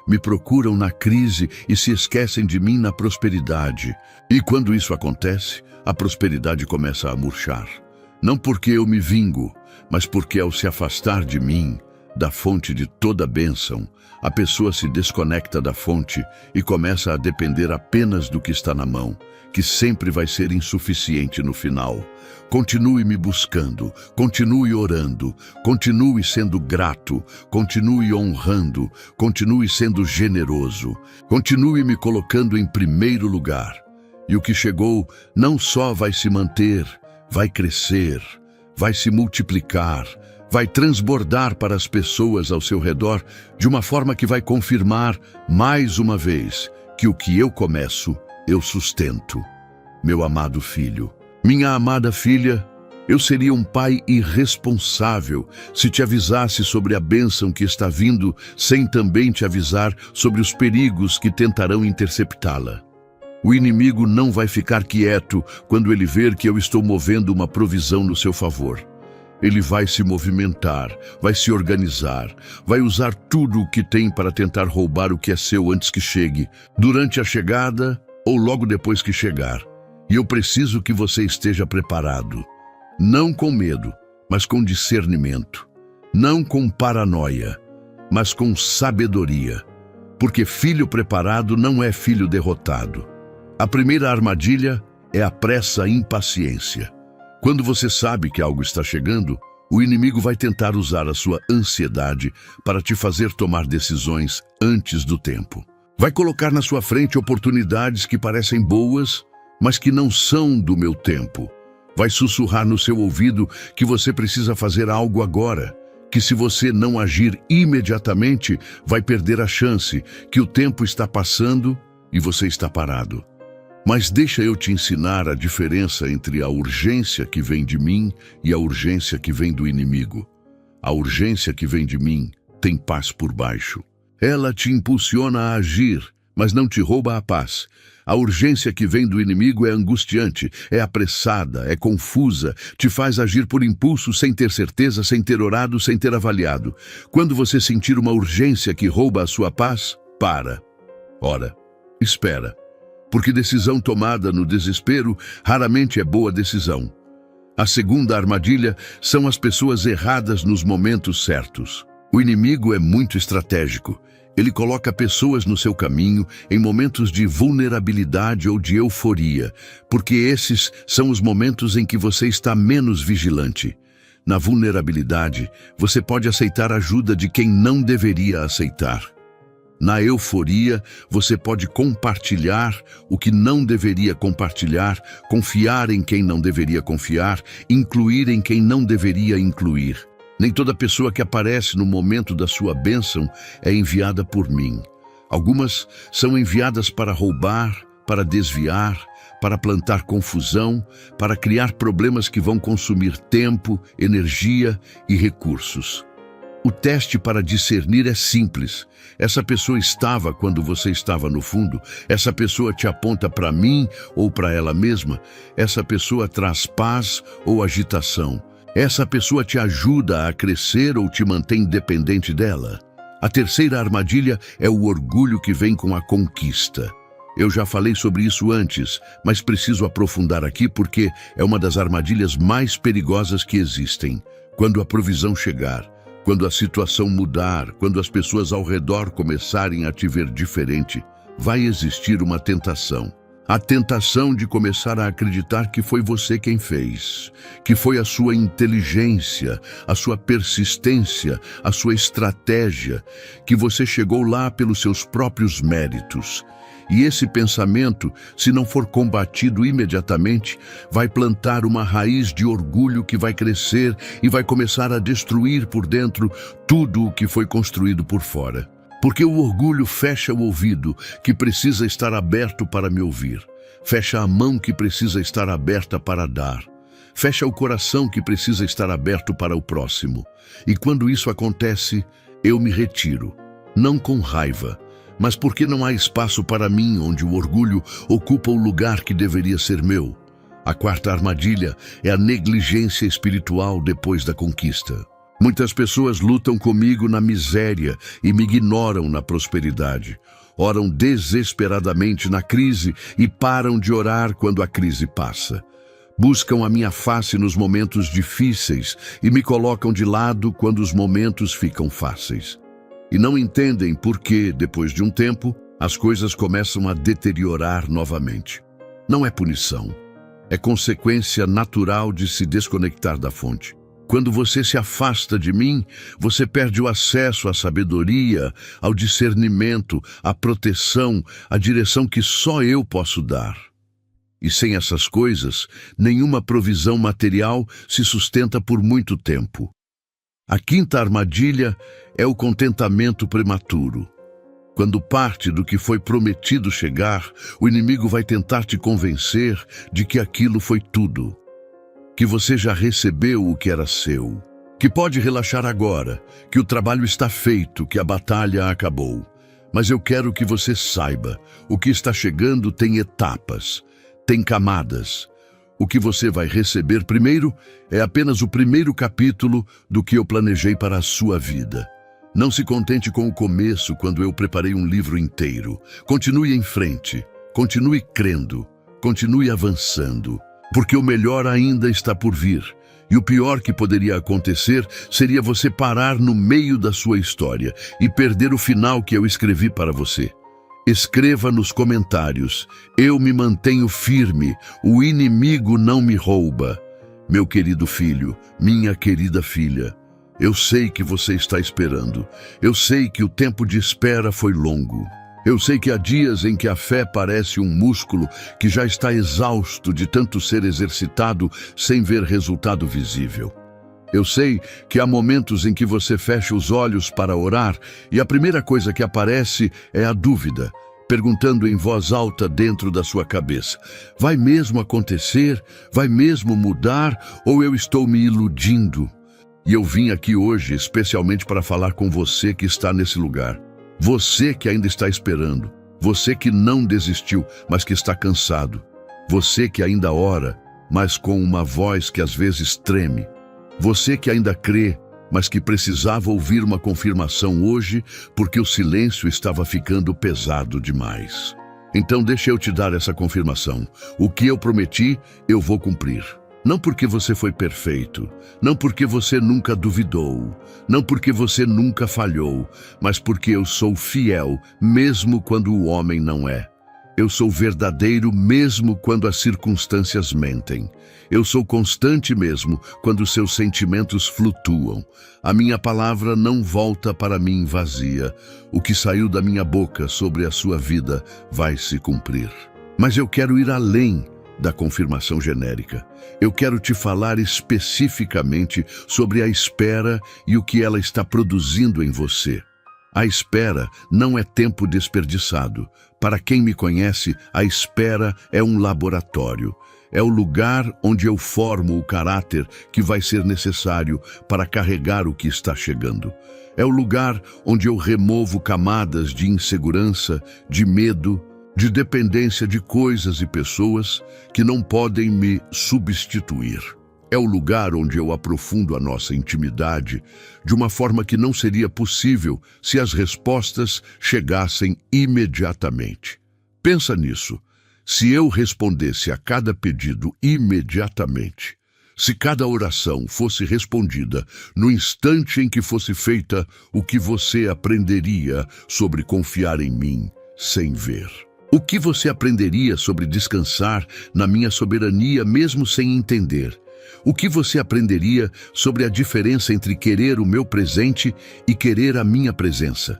Me procuram na crise e se esquecem de mim na prosperidade. E quando isso acontece, a prosperidade começa a murchar. Não porque eu me vingo, mas porque ao se afastar de mim, da fonte de toda bênção, a pessoa se desconecta da fonte e começa a depender apenas do que está na mão, que sempre vai ser insuficiente no final. Continue me buscando, continue orando, continue sendo grato, continue honrando, continue sendo generoso, continue me colocando em primeiro lugar. E o que chegou não só vai se manter, vai crescer, vai se multiplicar, vai transbordar para as pessoas ao seu redor de uma forma que vai confirmar, mais uma vez, que o que eu começo, eu sustento. Meu amado filho, minha amada filha, eu seria um pai irresponsável se te avisasse sobre a bênção que está vindo, sem também te avisar sobre os perigos que tentarão interceptá-la. O inimigo não vai ficar quieto quando ele ver que eu estou movendo uma provisão no seu favor. Ele vai se movimentar, vai se organizar, vai usar tudo o que tem para tentar roubar o que é seu antes que chegue, durante a chegada ou logo depois que chegar. E eu preciso que você esteja preparado. Não com medo, mas com discernimento. Não com paranoia, mas com sabedoria. Porque filho preparado não é filho derrotado. A primeira armadilha é a pressa e impaciência. Quando você sabe que algo está chegando, o inimigo vai tentar usar a sua ansiedade para te fazer tomar decisões antes do tempo. Vai colocar na sua frente oportunidades que parecem boas, mas que não são do meu tempo. Vai sussurrar no seu ouvido que você precisa fazer algo agora, que se você não agir imediatamente, vai perder a chance, que o tempo está passando e você está parado. Mas deixa eu te ensinar a diferença entre a urgência que vem de mim e a urgência que vem do inimigo. A urgência que vem de mim tem paz por baixo. Ela te impulsiona a agir, mas não te rouba a paz. A urgência que vem do inimigo é angustiante, é apressada, é confusa, te faz agir por impulso sem ter certeza, sem ter orado, sem ter avaliado. Quando você sentir uma urgência que rouba a sua paz, para. Ora, espera. Porque decisão tomada no desespero raramente é boa decisão. A segunda armadilha são as pessoas erradas nos momentos certos. O inimigo é muito estratégico. Ele coloca pessoas no seu caminho em momentos de vulnerabilidade ou de euforia, porque esses são os momentos em que você está menos vigilante. Na vulnerabilidade, você pode aceitar ajuda de quem não deveria aceitar. Na euforia, você pode compartilhar o que não deveria compartilhar, confiar em quem não deveria confiar, incluir em quem não deveria incluir. Nem toda pessoa que aparece no momento da sua bênção é enviada por mim. Algumas são enviadas para roubar, para desviar, para plantar confusão, para criar problemas que vão consumir tempo, energia e recursos. O teste para discernir é simples. Essa pessoa estava quando você estava no fundo. Essa pessoa te aponta para mim ou para ela mesma. Essa pessoa traz paz ou agitação. Essa pessoa te ajuda a crescer ou te mantém dependente dela. A terceira armadilha é o orgulho que vem com a conquista. Eu já falei sobre isso antes, mas preciso aprofundar aqui porque é uma das armadilhas mais perigosas que existem. Quando a provisão chegar, quando a situação mudar, quando as pessoas ao redor começarem a te ver diferente, vai existir uma tentação. A tentação de começar a acreditar que foi você quem fez, que foi a sua inteligência, a sua persistência, a sua estratégia, que você chegou lá pelos seus próprios méritos. E esse pensamento, se não for combatido imediatamente, vai plantar uma raiz de orgulho que vai crescer e vai começar a destruir por dentro tudo o que foi construído por fora. Porque o orgulho fecha o ouvido que precisa estar aberto para me ouvir. Fecha a mão que precisa estar aberta para dar. Fecha o coração que precisa estar aberto para o próximo. E quando isso acontece, eu me retiro. Não com raiva, mas porque não há espaço para mim onde o orgulho ocupa o lugar que deveria ser meu. A quarta armadilha é a negligência espiritual depois da conquista. Muitas pessoas lutam comigo na miséria e me ignoram na prosperidade. Oram desesperadamente na crise e param de orar quando a crise passa. Buscam a minha face nos momentos difíceis e me colocam de lado quando os momentos ficam fáceis. E não entendem por que, depois de um tempo, as coisas começam a deteriorar novamente. Não é punição. É consequência natural de se desconectar da fonte. Quando você se afasta de mim, você perde o acesso à sabedoria, ao discernimento, à proteção, à direção que só eu posso dar. E sem essas coisas, nenhuma provisão material se sustenta por muito tempo. A quinta armadilha é o contentamento prematuro. Quando parte do que foi prometido chegar, o inimigo vai tentar te convencer de que aquilo foi tudo. Que você já recebeu o que era seu, que pode relaxar agora, que o trabalho está feito, que a batalha acabou. Mas eu quero que você saiba, o que está chegando tem etapas, tem camadas. O que você vai receber primeiro é apenas o primeiro capítulo do que eu planejei para a sua vida. Não se contente com o começo quando eu preparei um livro inteiro. Continue em frente, continue crendo, continue avançando. Porque o melhor ainda está por vir. E o pior que poderia acontecer seria você parar no meio da sua história e perder o final que eu escrevi para você. Escreva nos comentários: eu me mantenho firme, o inimigo não me rouba. Meu querido filho, minha querida filha, eu sei que você está esperando. Eu sei que o tempo de espera foi longo. Eu sei que há dias em que a fé parece um músculo que já está exausto de tanto ser exercitado sem ver resultado visível. Eu sei que há momentos em que você fecha os olhos para orar e a primeira coisa que aparece é a dúvida, perguntando em voz alta dentro da sua cabeça: vai mesmo acontecer? Vai mesmo mudar? Ou eu estou me iludindo? E eu vim aqui hoje especialmente para falar com você que está nesse lugar. Você que ainda está esperando, você que não desistiu, mas que está cansado, você que ainda ora, mas com uma voz que às vezes treme, você que ainda crê, mas que precisava ouvir uma confirmação hoje porque o silêncio estava ficando pesado demais. Então deixa eu te dar essa confirmação. O que eu prometi, eu vou cumprir. Não porque você foi perfeito, não porque você nunca duvidou, não porque você nunca falhou, mas porque eu sou fiel, mesmo quando o homem não é. Eu sou verdadeiro mesmo quando as circunstâncias mentem. Eu sou constante mesmo quando seus sentimentos flutuam. A minha palavra não volta para mim vazia. O que saiu da minha boca sobre a sua vida vai se cumprir. Mas eu quero ir além da confirmação genérica. Eu quero te falar especificamente sobre a espera e o que ela está produzindo em você. A espera não é tempo desperdiçado. Para quem me conhece, a espera é um laboratório. É o lugar onde eu formo o caráter que vai ser necessário para carregar o que está chegando. É o lugar onde eu removo camadas de insegurança, de medo, de dependência de coisas e pessoas que não podem me substituir. É o lugar onde eu aprofundo a nossa intimidade de uma forma que não seria possível se as respostas chegassem imediatamente. Pensa nisso. Se eu respondesse a cada pedido imediatamente, se cada oração fosse respondida no instante em que fosse feita, o que você aprenderia sobre confiar em mim sem ver? O que você aprenderia sobre descansar na minha soberania mesmo sem entender? O que você aprenderia sobre a diferença entre querer o meu presente e querer a minha presença?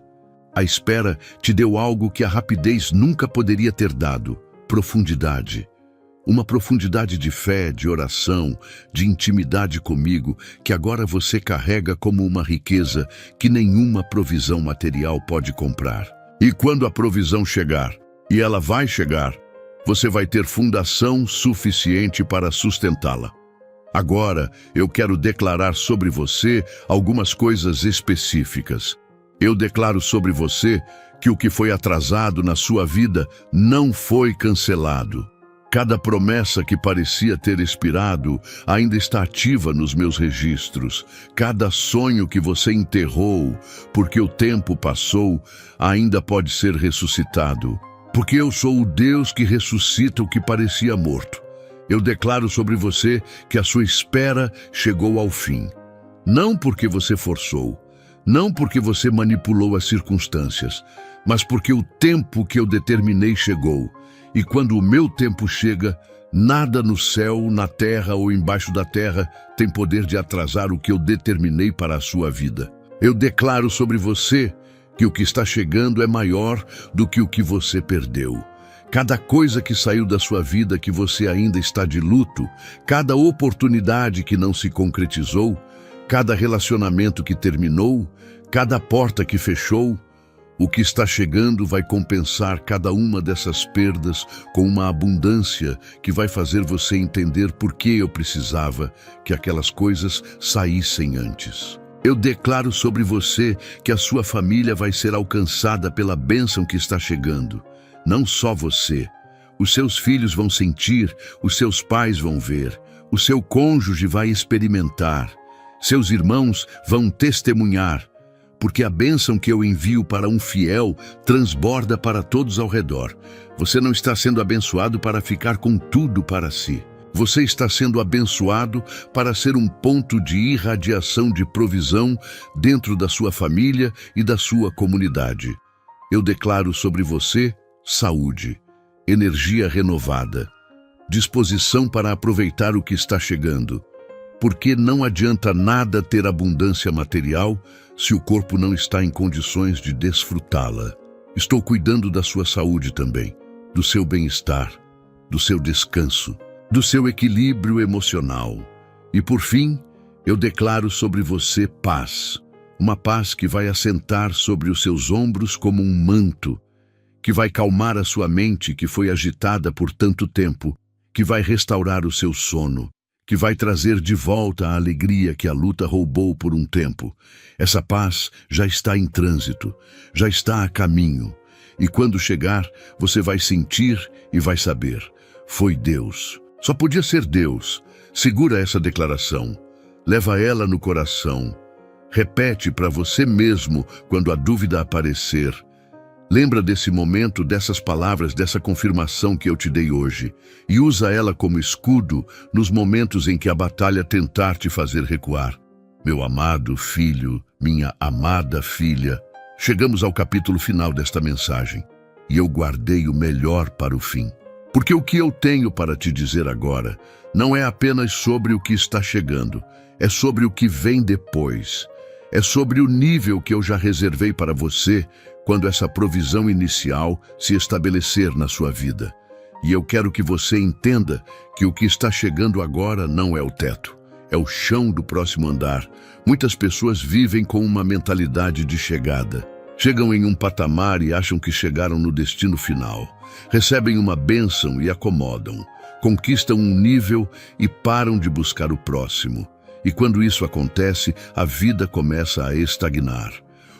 A espera te deu algo que a rapidez nunca poderia ter dado: profundidade. Uma profundidade de fé, de oração, de intimidade comigo, que agora você carrega como uma riqueza que nenhuma provisão material pode comprar. E quando a provisão chegar, e ela vai chegar, você vai ter fundação suficiente para sustentá-la. Agora, eu quero declarar sobre você algumas coisas específicas. Eu declaro sobre você que o que foi atrasado na sua vida não foi cancelado. Cada promessa que parecia ter expirado ainda está ativa nos meus registros. Cada sonho que você enterrou porque o tempo passou ainda pode ser ressuscitado. Porque eu sou o Deus que ressuscita o que parecia morto. Eu declaro sobre você que a sua espera chegou ao fim. Não porque você forçou, não porque você manipulou as circunstâncias, mas porque o tempo que eu determinei chegou. E quando o meu tempo chega, nada no céu, na terra ou embaixo da terra tem poder de atrasar o que eu determinei para a sua vida. Eu declaro sobre você que o que está chegando é maior do que o que você perdeu. Cada coisa que saiu da sua vida que você ainda está de luto, cada oportunidade que não se concretizou, cada relacionamento que terminou, cada porta que fechou, o que está chegando vai compensar cada uma dessas perdas com uma abundância que vai fazer você entender por que eu precisava que aquelas coisas saíssem antes. Eu declaro sobre você que a sua família vai ser alcançada pela bênção que está chegando. Não só você. Os seus filhos vão sentir, os seus pais vão ver, o seu cônjuge vai experimentar, seus irmãos vão testemunhar, porque a bênção que eu envio para um fiel transborda para todos ao redor. Você não está sendo abençoado para ficar com tudo para si. Você está sendo abençoado para ser um ponto de irradiação de provisão dentro da sua família e da sua comunidade. Eu declaro sobre você saúde, energia renovada, disposição para aproveitar o que está chegando, porque não adianta nada ter abundância material se o corpo não está em condições de desfrutá-la. Estou cuidando da sua saúde também, do seu bem-estar, do seu descanso, do seu equilíbrio emocional. E por fim, eu declaro sobre você paz, uma paz que vai assentar sobre os seus ombros como um manto, que vai calmar a sua mente que foi agitada por tanto tempo, que vai restaurar o seu sono, que vai trazer de volta a alegria que a luta roubou por um tempo. Essa paz já está em trânsito, já está a caminho, e quando chegar, você vai sentir e vai saber. Foi Deus. Só podia ser Deus. Segura essa declaração. Leva ela no coração. Repete para você mesmo quando a dúvida aparecer. Lembra desse momento, dessas palavras, dessa confirmação que eu te dei hoje, e usa ela como escudo nos momentos em que a batalha tentar te fazer recuar. Meu amado filho, minha amada filha, chegamos ao capítulo final desta mensagem, e eu guardei o melhor para o fim. Porque o que eu tenho para te dizer agora não é apenas sobre o que está chegando, é sobre o que vem depois. É sobre o nível que eu já reservei para você quando essa provisão inicial se estabelecer na sua vida. E eu quero que você entenda que o que está chegando agora não é o teto, é o chão do próximo andar. Muitas pessoas vivem com uma mentalidade de chegada. Chegam em um patamar e acham que chegaram no destino final. Recebem uma bênção e acomodam. Conquistam um nível e param de buscar o próximo. E quando isso acontece, a vida começa a estagnar.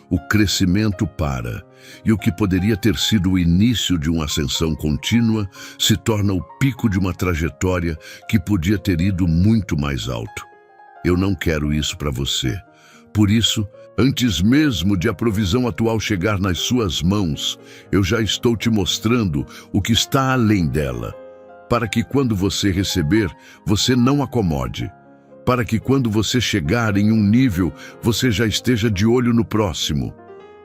O crescimento para, e o que poderia ter sido o início de uma ascensão contínua se torna o pico de uma trajetória que podia ter ido muito mais alto. Eu não quero isso para você. Por isso, antes mesmo de a provisão atual chegar nas suas mãos, eu já estou te mostrando o que está além dela, para que quando você receber, você não acomode. Para que quando você chegar em um nível, você já esteja de olho no próximo.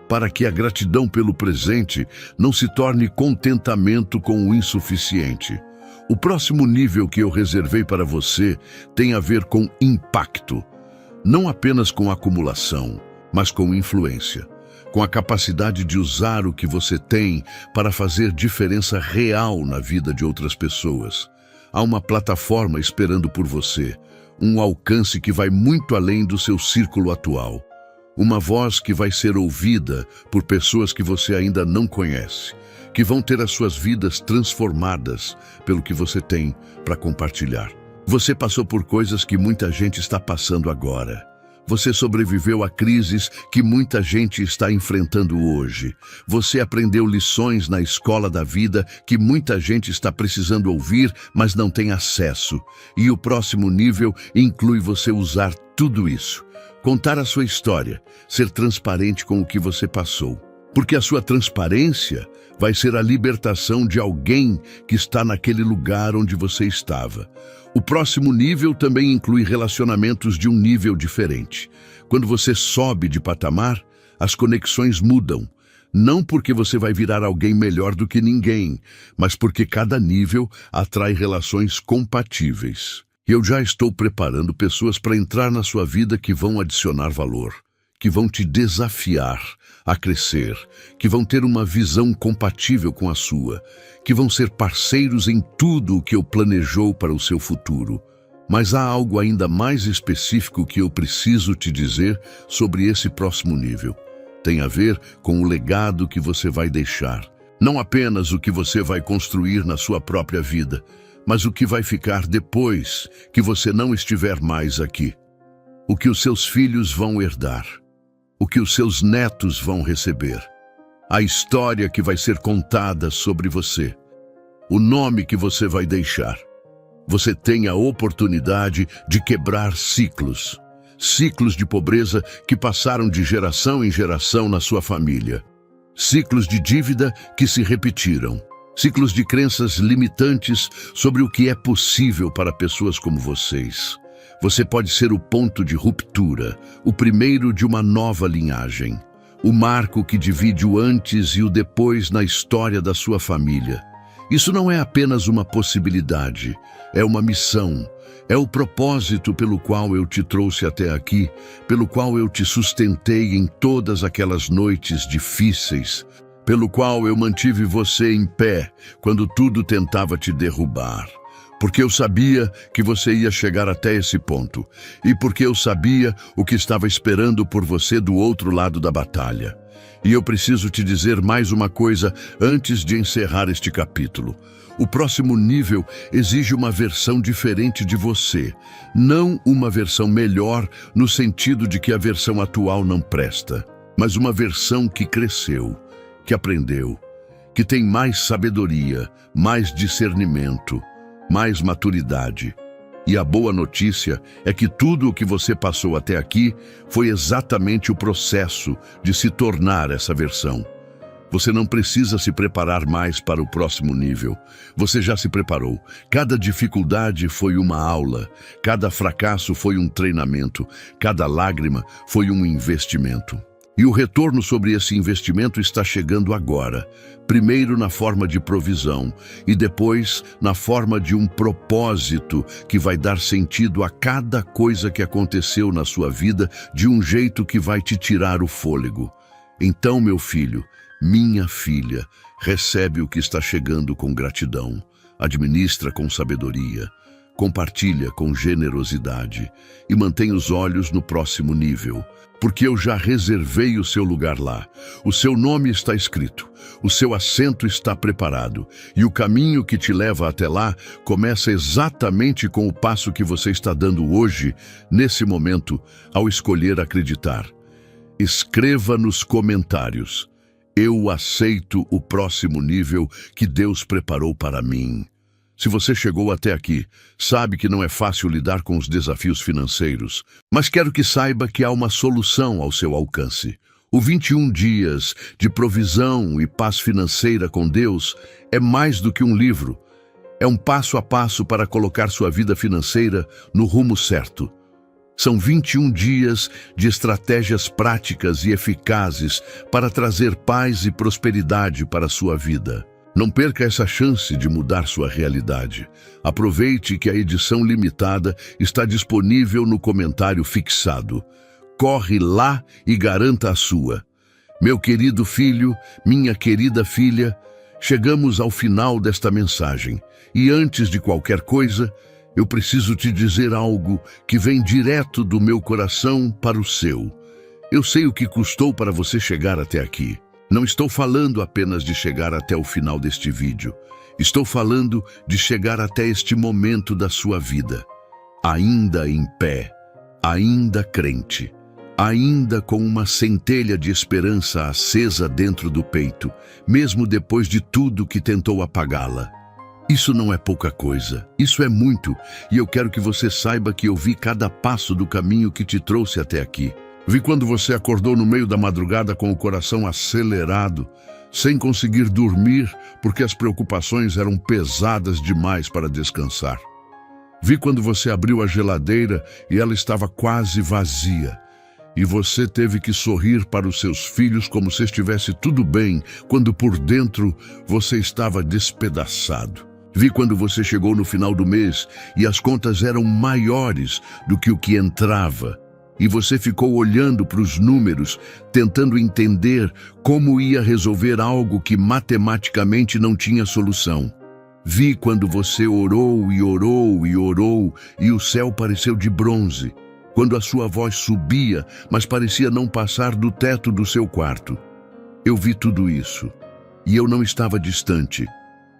Para que a gratidão pelo presente não se torne contentamento com o insuficiente. O próximo nível que eu reservei para você tem a ver com impacto. Não apenas com acumulação, mas com influência. Com a capacidade de usar o que você tem para fazer diferença real na vida de outras pessoas. Há uma plataforma esperando por você. Um alcance que vai muito além do seu círculo atual. Uma voz que vai ser ouvida por pessoas que você ainda não conhece, que vão ter as suas vidas transformadas pelo que você tem para compartilhar. Você passou por coisas que muita gente está passando agora. Você sobreviveu a crises que muita gente está enfrentando hoje. Você aprendeu lições na escola da vida que muita gente está precisando ouvir, mas não tem acesso. E o próximo nível inclui você usar tudo isso. Contar a sua história, ser transparente com o que você passou. Porque a sua transparência vai ser a libertação de alguém que está naquele lugar onde você estava. O próximo nível também inclui relacionamentos de um nível diferente. Quando você sobe de patamar, as conexões mudam. Não porque você vai virar alguém melhor do que ninguém, mas porque cada nível atrai relações compatíveis. Eu já estou preparando pessoas para entrar na sua vida que vão adicionar valor, que vão te desafiar a crescer, que vão ter uma visão compatível com a sua, que vão ser parceiros em tudo o que eu planejou para o seu futuro. Mas há algo ainda mais específico que eu preciso te dizer sobre esse próximo nível. Tem a ver com o legado que você vai deixar. Não apenas o que você vai construir na sua própria vida, mas o que vai ficar depois que você não estiver mais aqui. O que os seus filhos vão herdar. O que os seus netos vão receber. A história que vai ser contada sobre você. O nome que você vai deixar. Você tem a oportunidade de quebrar ciclos. Ciclos de pobreza que passaram de geração em geração na sua família. Ciclos de dívida que se repetiram. Ciclos de crenças limitantes sobre o que é possível para pessoas como vocês. Você pode ser o ponto de ruptura, o primeiro de uma nova linhagem. O marco que divide o antes e o depois na história da sua família. Isso não é apenas uma possibilidade, é uma missão. É o propósito pelo qual eu te trouxe até aqui, pelo qual eu te sustentei em todas aquelas noites difíceis, pelo qual eu mantive você em pé quando tudo tentava te derrubar. Porque eu sabia que você ia chegar até esse ponto, e porque eu sabia o que estava esperando por você do outro lado da batalha. E eu preciso te dizer mais uma coisa antes de encerrar este capítulo. O próximo nível exige uma versão diferente de você, não uma versão melhor no sentido de que a versão atual não presta, mas uma versão que cresceu, que aprendeu, que tem mais sabedoria, mais discernimento, mais maturidade. E a boa notícia é que tudo o que você passou até aqui foi exatamente o processo de se tornar essa versão. Você não precisa se preparar mais para o próximo nível. Você já se preparou. Cada dificuldade foi uma aula. Cada fracasso foi um treinamento. Cada lágrima foi um investimento. E o retorno sobre esse investimento está chegando agora. Primeiro na forma de provisão e depois na forma de um propósito que vai dar sentido a cada coisa que aconteceu na sua vida de um jeito que vai te tirar o fôlego. Então, meu filho, minha filha, recebe o que está chegando com gratidão, administra com sabedoria, compartilha com generosidade e mantém os olhos no próximo nível, porque eu já reservei o seu lugar lá. O seu nome está escrito, o seu assento está preparado e o caminho que te leva até lá começa exatamente com o passo que você está dando hoje, nesse momento, ao escolher acreditar. Escreva nos comentários: eu aceito o próximo nível que Deus preparou para mim. Se você chegou até aqui, sabe que não é fácil lidar com os desafios financeiros, mas quero que saiba que há uma solução ao seu alcance. O 21 dias de provisão e paz financeira com Deus é mais do que um livro. É um passo a passo para colocar sua vida financeira no rumo certo. São 21 dias de estratégias práticas e eficazes para trazer paz e prosperidade para a sua vida. Não perca essa chance de mudar sua realidade. Aproveite que a edição limitada está disponível no comentário fixado. Corre lá e garanta a sua. Meu querido filho, minha querida filha, chegamos ao final desta mensagem. E antes de qualquer coisa, eu preciso te dizer algo que vem direto do meu coração para o seu. Eu sei o que custou para você chegar até aqui. Não estou falando apenas de chegar até o final deste vídeo. Estou falando de chegar até este momento da sua vida. Ainda em pé, ainda crente, ainda com uma centelha de esperança acesa dentro do peito, mesmo depois de tudo que tentou apagá-la. Isso não é pouca coisa, isso é muito, e eu quero que você saiba que eu vi cada passo do caminho que te trouxe até aqui. Vi quando você acordou no meio da madrugada com o coração acelerado, sem conseguir dormir porque as preocupações eram pesadas demais para descansar. Vi quando você abriu a geladeira e ela estava quase vazia, e você teve que sorrir para os seus filhos como se estivesse tudo bem, quando por dentro você estava despedaçado. Vi quando você chegou no final do mês e as contas eram maiores do que o que entrava, e você ficou olhando para os números, tentando entender como ia resolver algo que matematicamente não tinha solução. Vi quando você orou e orou e orou e o céu pareceu de bronze, quando a sua voz subia, mas parecia não passar do teto do seu quarto. Eu vi tudo isso, e eu não estava distante.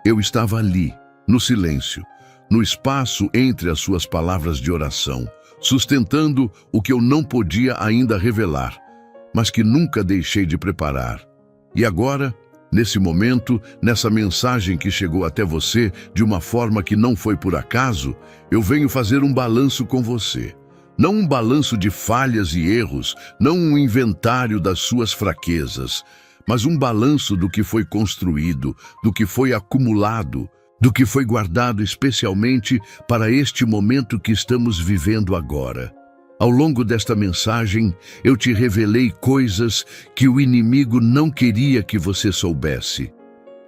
Eu estava ali, no silêncio, no espaço entre as suas palavras de oração, sustentando o que eu não podia ainda revelar, mas que nunca deixei de preparar. E agora, nesse momento, nessa mensagem que chegou até você de uma forma que não foi por acaso, eu venho fazer um balanço com você. Não um balanço de falhas e erros, não um inventário das suas fraquezas, mas um balanço do que foi construído, do que foi acumulado, do que foi guardado especialmente para este momento que estamos vivendo agora. Ao longo desta mensagem, eu te revelei coisas que o inimigo não queria que você soubesse.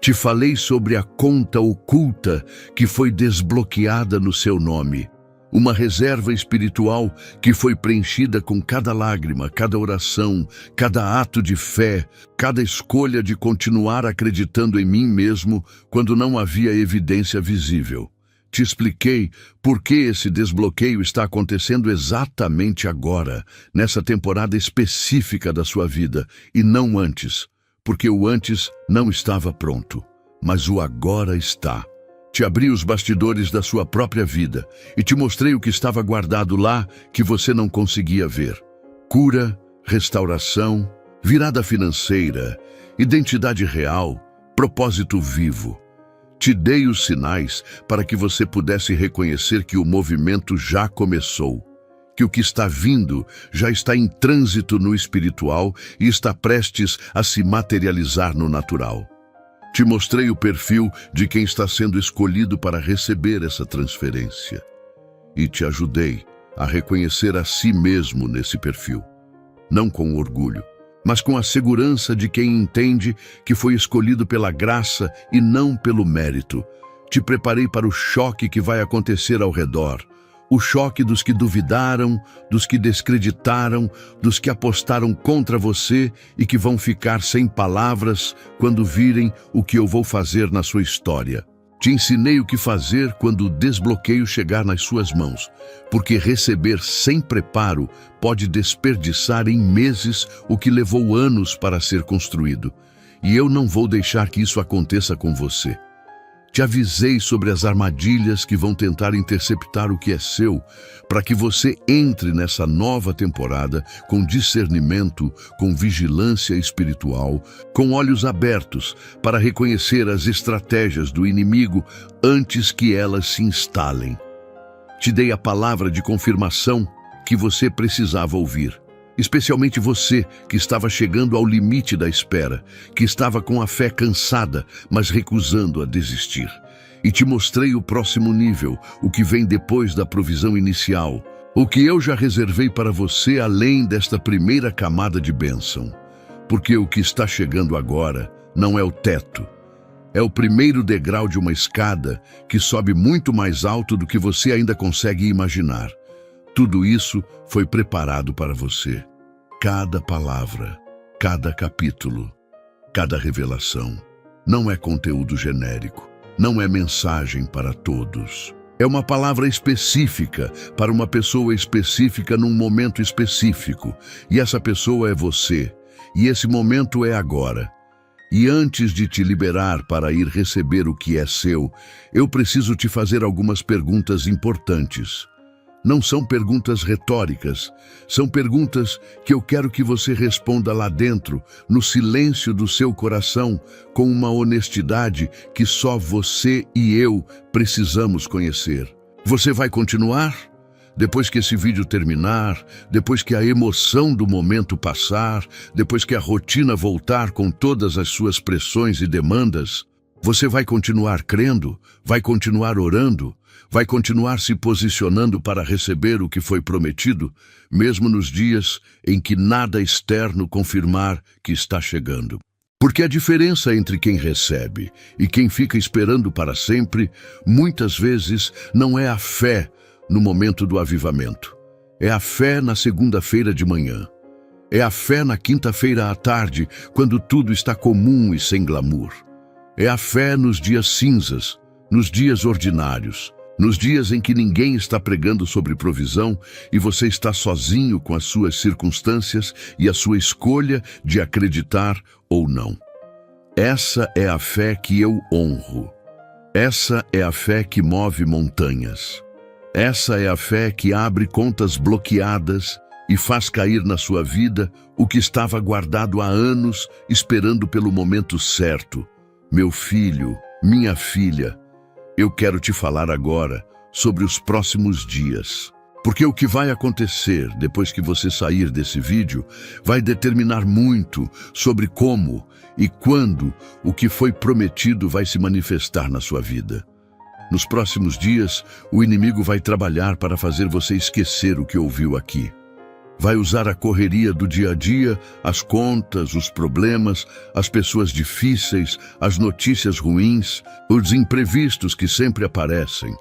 Te falei sobre a conta oculta que foi desbloqueada no seu nome. Uma reserva espiritual que foi preenchida com cada lágrima, cada oração, cada ato de fé, cada escolha de continuar acreditando em mim mesmo quando não havia evidência visível. Te expliquei por que esse desbloqueio está acontecendo exatamente agora, nessa temporada específica da sua vida, e não antes, porque o antes não estava pronto, mas o agora está. Te abri os bastidores da sua própria vida e te mostrei o que estava guardado lá que você não conseguia ver. Cura, restauração, virada financeira, identidade real, propósito vivo. Te dei os sinais para que você pudesse reconhecer que o movimento já começou. que o que está vindo já está em trânsito no espiritual e está prestes a se materializar no natural. Te mostrei o perfil de quem está sendo escolhido para receber essa transferência. E te ajudei a reconhecer a si mesmo nesse perfil. Não com orgulho, mas com a segurança de quem entende que foi escolhido pela graça e não pelo mérito. Te preparei para o choque que vai acontecer ao redor. O choque dos que duvidaram, dos que descreditaram, dos que apostaram contra você e que vão ficar sem palavras quando virem o que eu vou fazer na sua história. Te ensinei o que fazer quando o desbloqueio chegar nas suas mãos, porque receber sem preparo pode desperdiçar em meses o que levou anos para ser construído. E eu não vou deixar que isso aconteça com você. Te avisei sobre as armadilhas que vão tentar interceptar o que é seu, para que você entre nessa nova temporada com discernimento, com vigilância espiritual, com olhos abertos para reconhecer as estratégias do inimigo antes que elas se instalem. Te dei a palavra de confirmação que você precisava ouvir. Especialmente você que estava chegando ao limite da espera, que estava com a fé cansada, mas recusando a desistir. E te mostrei o próximo nível, o que vem depois da provisão inicial, o que eu já reservei para você além desta primeira camada de bênção. Porque o que está chegando agora não é o teto, é o primeiro degrau de uma escada que sobe muito mais alto do que você ainda consegue imaginar. Tudo isso foi preparado para você. Cada palavra, cada capítulo, cada revelação. Não é conteúdo genérico, não é mensagem para todos. É uma palavra específica para uma pessoa específica num momento específico. E essa pessoa é você. E esse momento é agora. E antes de te liberar para ir receber o que é seu, eu preciso te fazer algumas perguntas importantes. Não são perguntas retóricas, são perguntas que eu quero que você responda lá dentro, no silêncio do seu coração, com uma honestidade que só você e eu precisamos conhecer. Você vai continuar? Depois que esse vídeo terminar, depois que a emoção do momento passar, depois que a rotina voltar com todas as suas pressões e demandas, você vai continuar crendo? Vai continuar orando? Vai continuar se posicionando para receber o que foi prometido, mesmo nos dias em que nada externo confirmar que está chegando? Porque a diferença entre quem recebe e quem fica esperando para sempre, muitas vezes não é a fé no momento do avivamento. É a fé na segunda-feira de manhã. É a fé na quinta-feira à tarde, quando tudo está comum e sem glamour. É a fé nos dias cinzas, nos dias ordinários, nos dias em que ninguém está pregando sobre provisão e você está sozinho com as suas circunstâncias e a sua escolha de acreditar ou não. Essa é a fé que eu honro. Essa é a fé que move montanhas. Essa é a fé que abre contas bloqueadas e faz cair na sua vida o que estava guardado há anos, esperando pelo momento certo. Meu filho, minha filha, eu quero te falar agora sobre os próximos dias. Porque o que vai acontecer depois que você sair desse vídeo vai determinar muito sobre como e quando o que foi prometido vai se manifestar na sua vida. Nos próximos dias, o inimigo vai trabalhar para fazer você esquecer o que ouviu aqui. Vai usar a correria do dia a dia, as contas, os problemas, as pessoas difíceis, as notícias ruins, os imprevistos que sempre aparecem.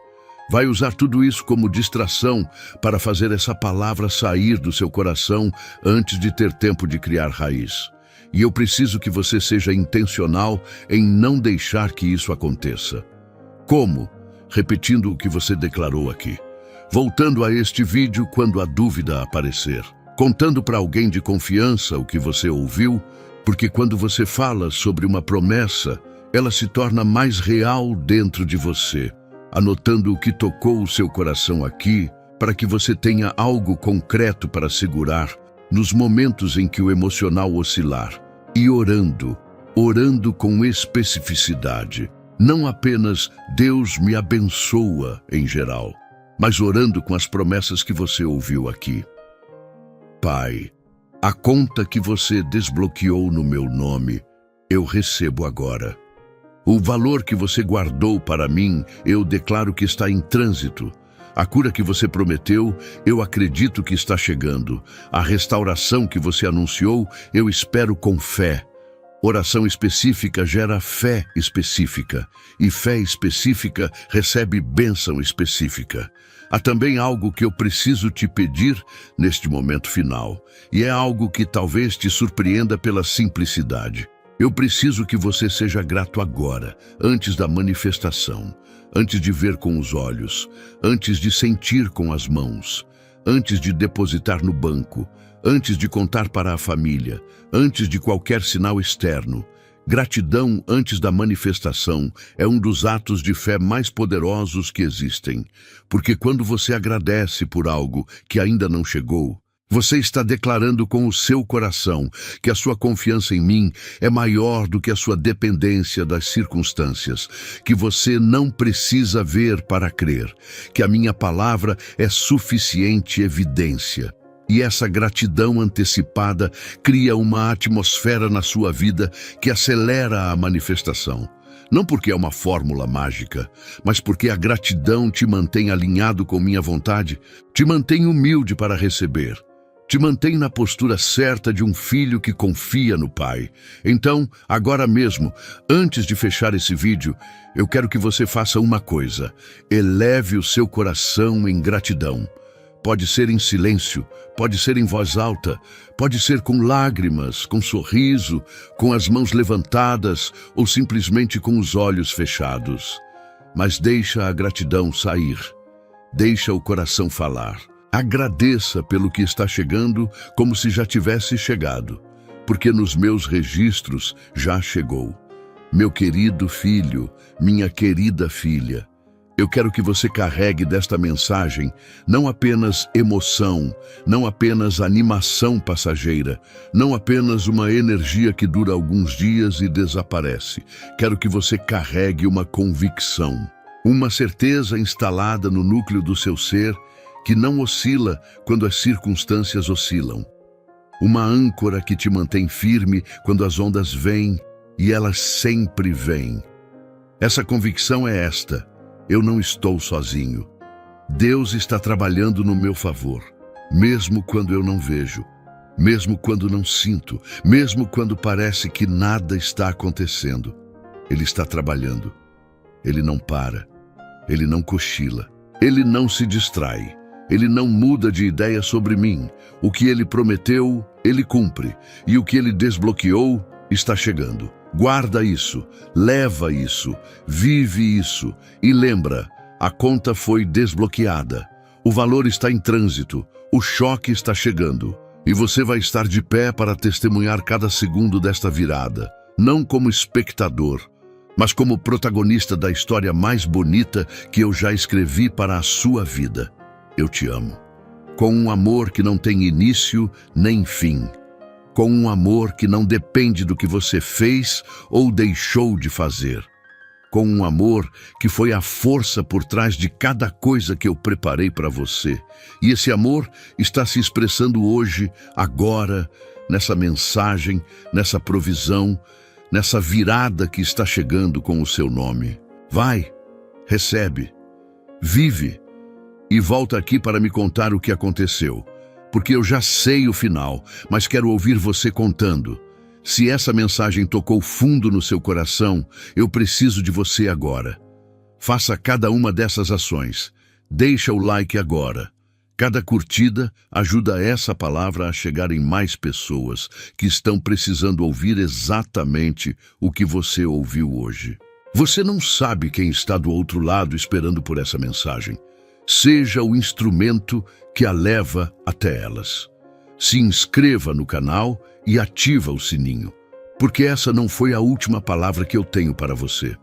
Vai usar tudo isso como distração para fazer essa palavra sair do seu coração antes de ter tempo de criar raiz. E eu preciso que você seja intencional em não deixar que isso aconteça. Como? Repetindo o que você declarou aqui. Voltando a este vídeo quando a dúvida aparecer. Contando para alguém de confiança o que você ouviu, porque quando você fala sobre uma promessa, ela se torna mais real dentro de você. Anotando o que tocou o seu coração aqui, para que você tenha algo concreto para segurar nos momentos em que o emocional oscilar. E orando com especificidade. Não apenas Deus me abençoa em geral, mas orando com as promessas que você ouviu aqui. Pai, a conta que você desbloqueou no meu nome, eu recebo agora. O valor que você guardou para mim, eu declaro que está em trânsito. A cura que você prometeu, eu acredito que está chegando. A restauração que você anunciou, eu espero com fé. Oração específica gera fé específica, e fé específica recebe bênção específica. Há também algo que eu preciso te pedir neste momento final, e é algo que talvez te surpreenda pela simplicidade. Eu preciso que você seja grato agora, antes da manifestação, antes de ver com os olhos, antes de sentir com as mãos, antes de depositar no banco, antes de contar para a família, antes de qualquer sinal externo. Gratidão antes da manifestação é um dos atos de fé mais poderosos que existem, porque quando você agradece por algo que ainda não chegou, você está declarando com o seu coração que a sua confiança em mim é maior do que a sua dependência das circunstâncias, que você não precisa ver para crer, que a minha palavra é suficiente evidência. E essa gratidão antecipada cria uma atmosfera na sua vida que acelera a manifestação. Não porque é uma fórmula mágica, mas porque a gratidão te mantém alinhado com minha vontade, te mantém humilde para receber. Te mantém na postura certa de um filho que confia no Pai. Então, agora mesmo, antes de fechar esse vídeo, eu quero que você faça uma coisa. Eleve o seu coração em gratidão. Pode ser em silêncio, pode ser em voz alta, pode ser com lágrimas, com sorriso, com as mãos levantadas ou simplesmente com os olhos fechados. Mas deixa a gratidão sair. Deixa o coração falar. Agradeça pelo que está chegando como se já tivesse chegado, porque nos meus registros já chegou. Meu querido filho, minha querida filha, eu quero que você carregue desta mensagem não apenas emoção, não apenas animação passageira, não apenas uma energia que dura alguns dias e desaparece. Quero que você carregue uma convicção, uma certeza instalada no núcleo do seu ser, que não oscila quando as circunstâncias oscilam. Uma âncora que te mantém firme quando as ondas vêm, e elas sempre vêm. Essa convicção é esta: eu não estou sozinho. Deus está trabalhando no meu favor, mesmo quando eu não vejo, mesmo quando não sinto, mesmo quando parece que nada está acontecendo. Ele está trabalhando. Ele não para, ele não cochila, ele não se distrai. Ele não muda de ideia sobre mim. O que ele prometeu, ele cumpre. E o que ele desbloqueou, está chegando. Guarda isso, leva isso, vive isso. E lembra, a conta foi desbloqueada. O valor está em trânsito. O choque está chegando. E você vai estar de pé para testemunhar cada segundo desta virada. Não como espectador, mas como protagonista da história mais bonita que eu já escrevi para a sua vida. Eu te amo, com um amor que não tem início nem fim, com um amor que não depende do que você fez ou deixou de fazer, com um amor que foi a força por trás de cada coisa que eu preparei para você. E esse amor está se expressando hoje, agora, nessa mensagem, nessa provisão, nessa virada que está chegando com o seu nome. Vai, recebe, vive. E volta aqui para me contar o que aconteceu, porque eu já sei o final, mas quero ouvir você contando. Se essa mensagem tocou fundo no seu coração, eu preciso de você agora. Faça cada uma dessas ações. Deixa o like agora. Cada curtida ajuda essa palavra a chegar em mais pessoas que estão precisando ouvir exatamente o que você ouviu hoje. Você não sabe quem está do outro lado esperando por essa mensagem. Seja o instrumento que a leva até elas. Se inscreva no canal e ativa o sininho, porque essa não foi a última palavra que eu tenho para você.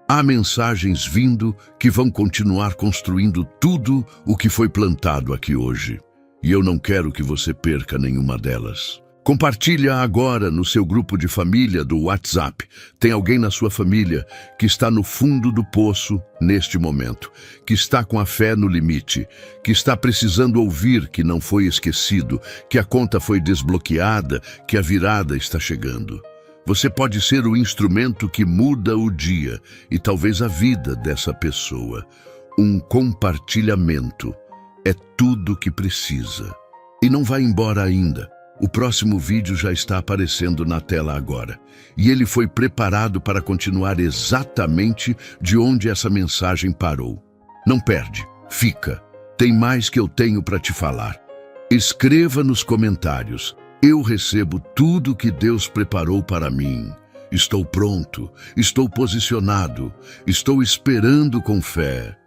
Há mensagens vindo que vão continuar construindo tudo o que foi plantado aqui hoje. E eu não quero que você perca nenhuma delas. Compartilha agora no seu grupo de família do WhatsApp. Tem alguém na sua família que está no fundo do poço neste momento, que está com a fé no limite, que está precisando ouvir que não foi esquecido, que a conta foi desbloqueada, que a virada está chegando. Você pode ser o instrumento que muda o dia e talvez a vida dessa pessoa. Um compartilhamento é tudo que precisa. E não vai embora ainda. O próximo vídeo já está aparecendo na tela agora. E ele foi preparado para continuar exatamente de onde essa mensagem parou. Não perde, fica. Tem mais que eu tenho para te falar. Escreva nos comentários. Eu recebo tudo que Deus preparou para mim. Estou pronto, estou posicionado, estou esperando com fé.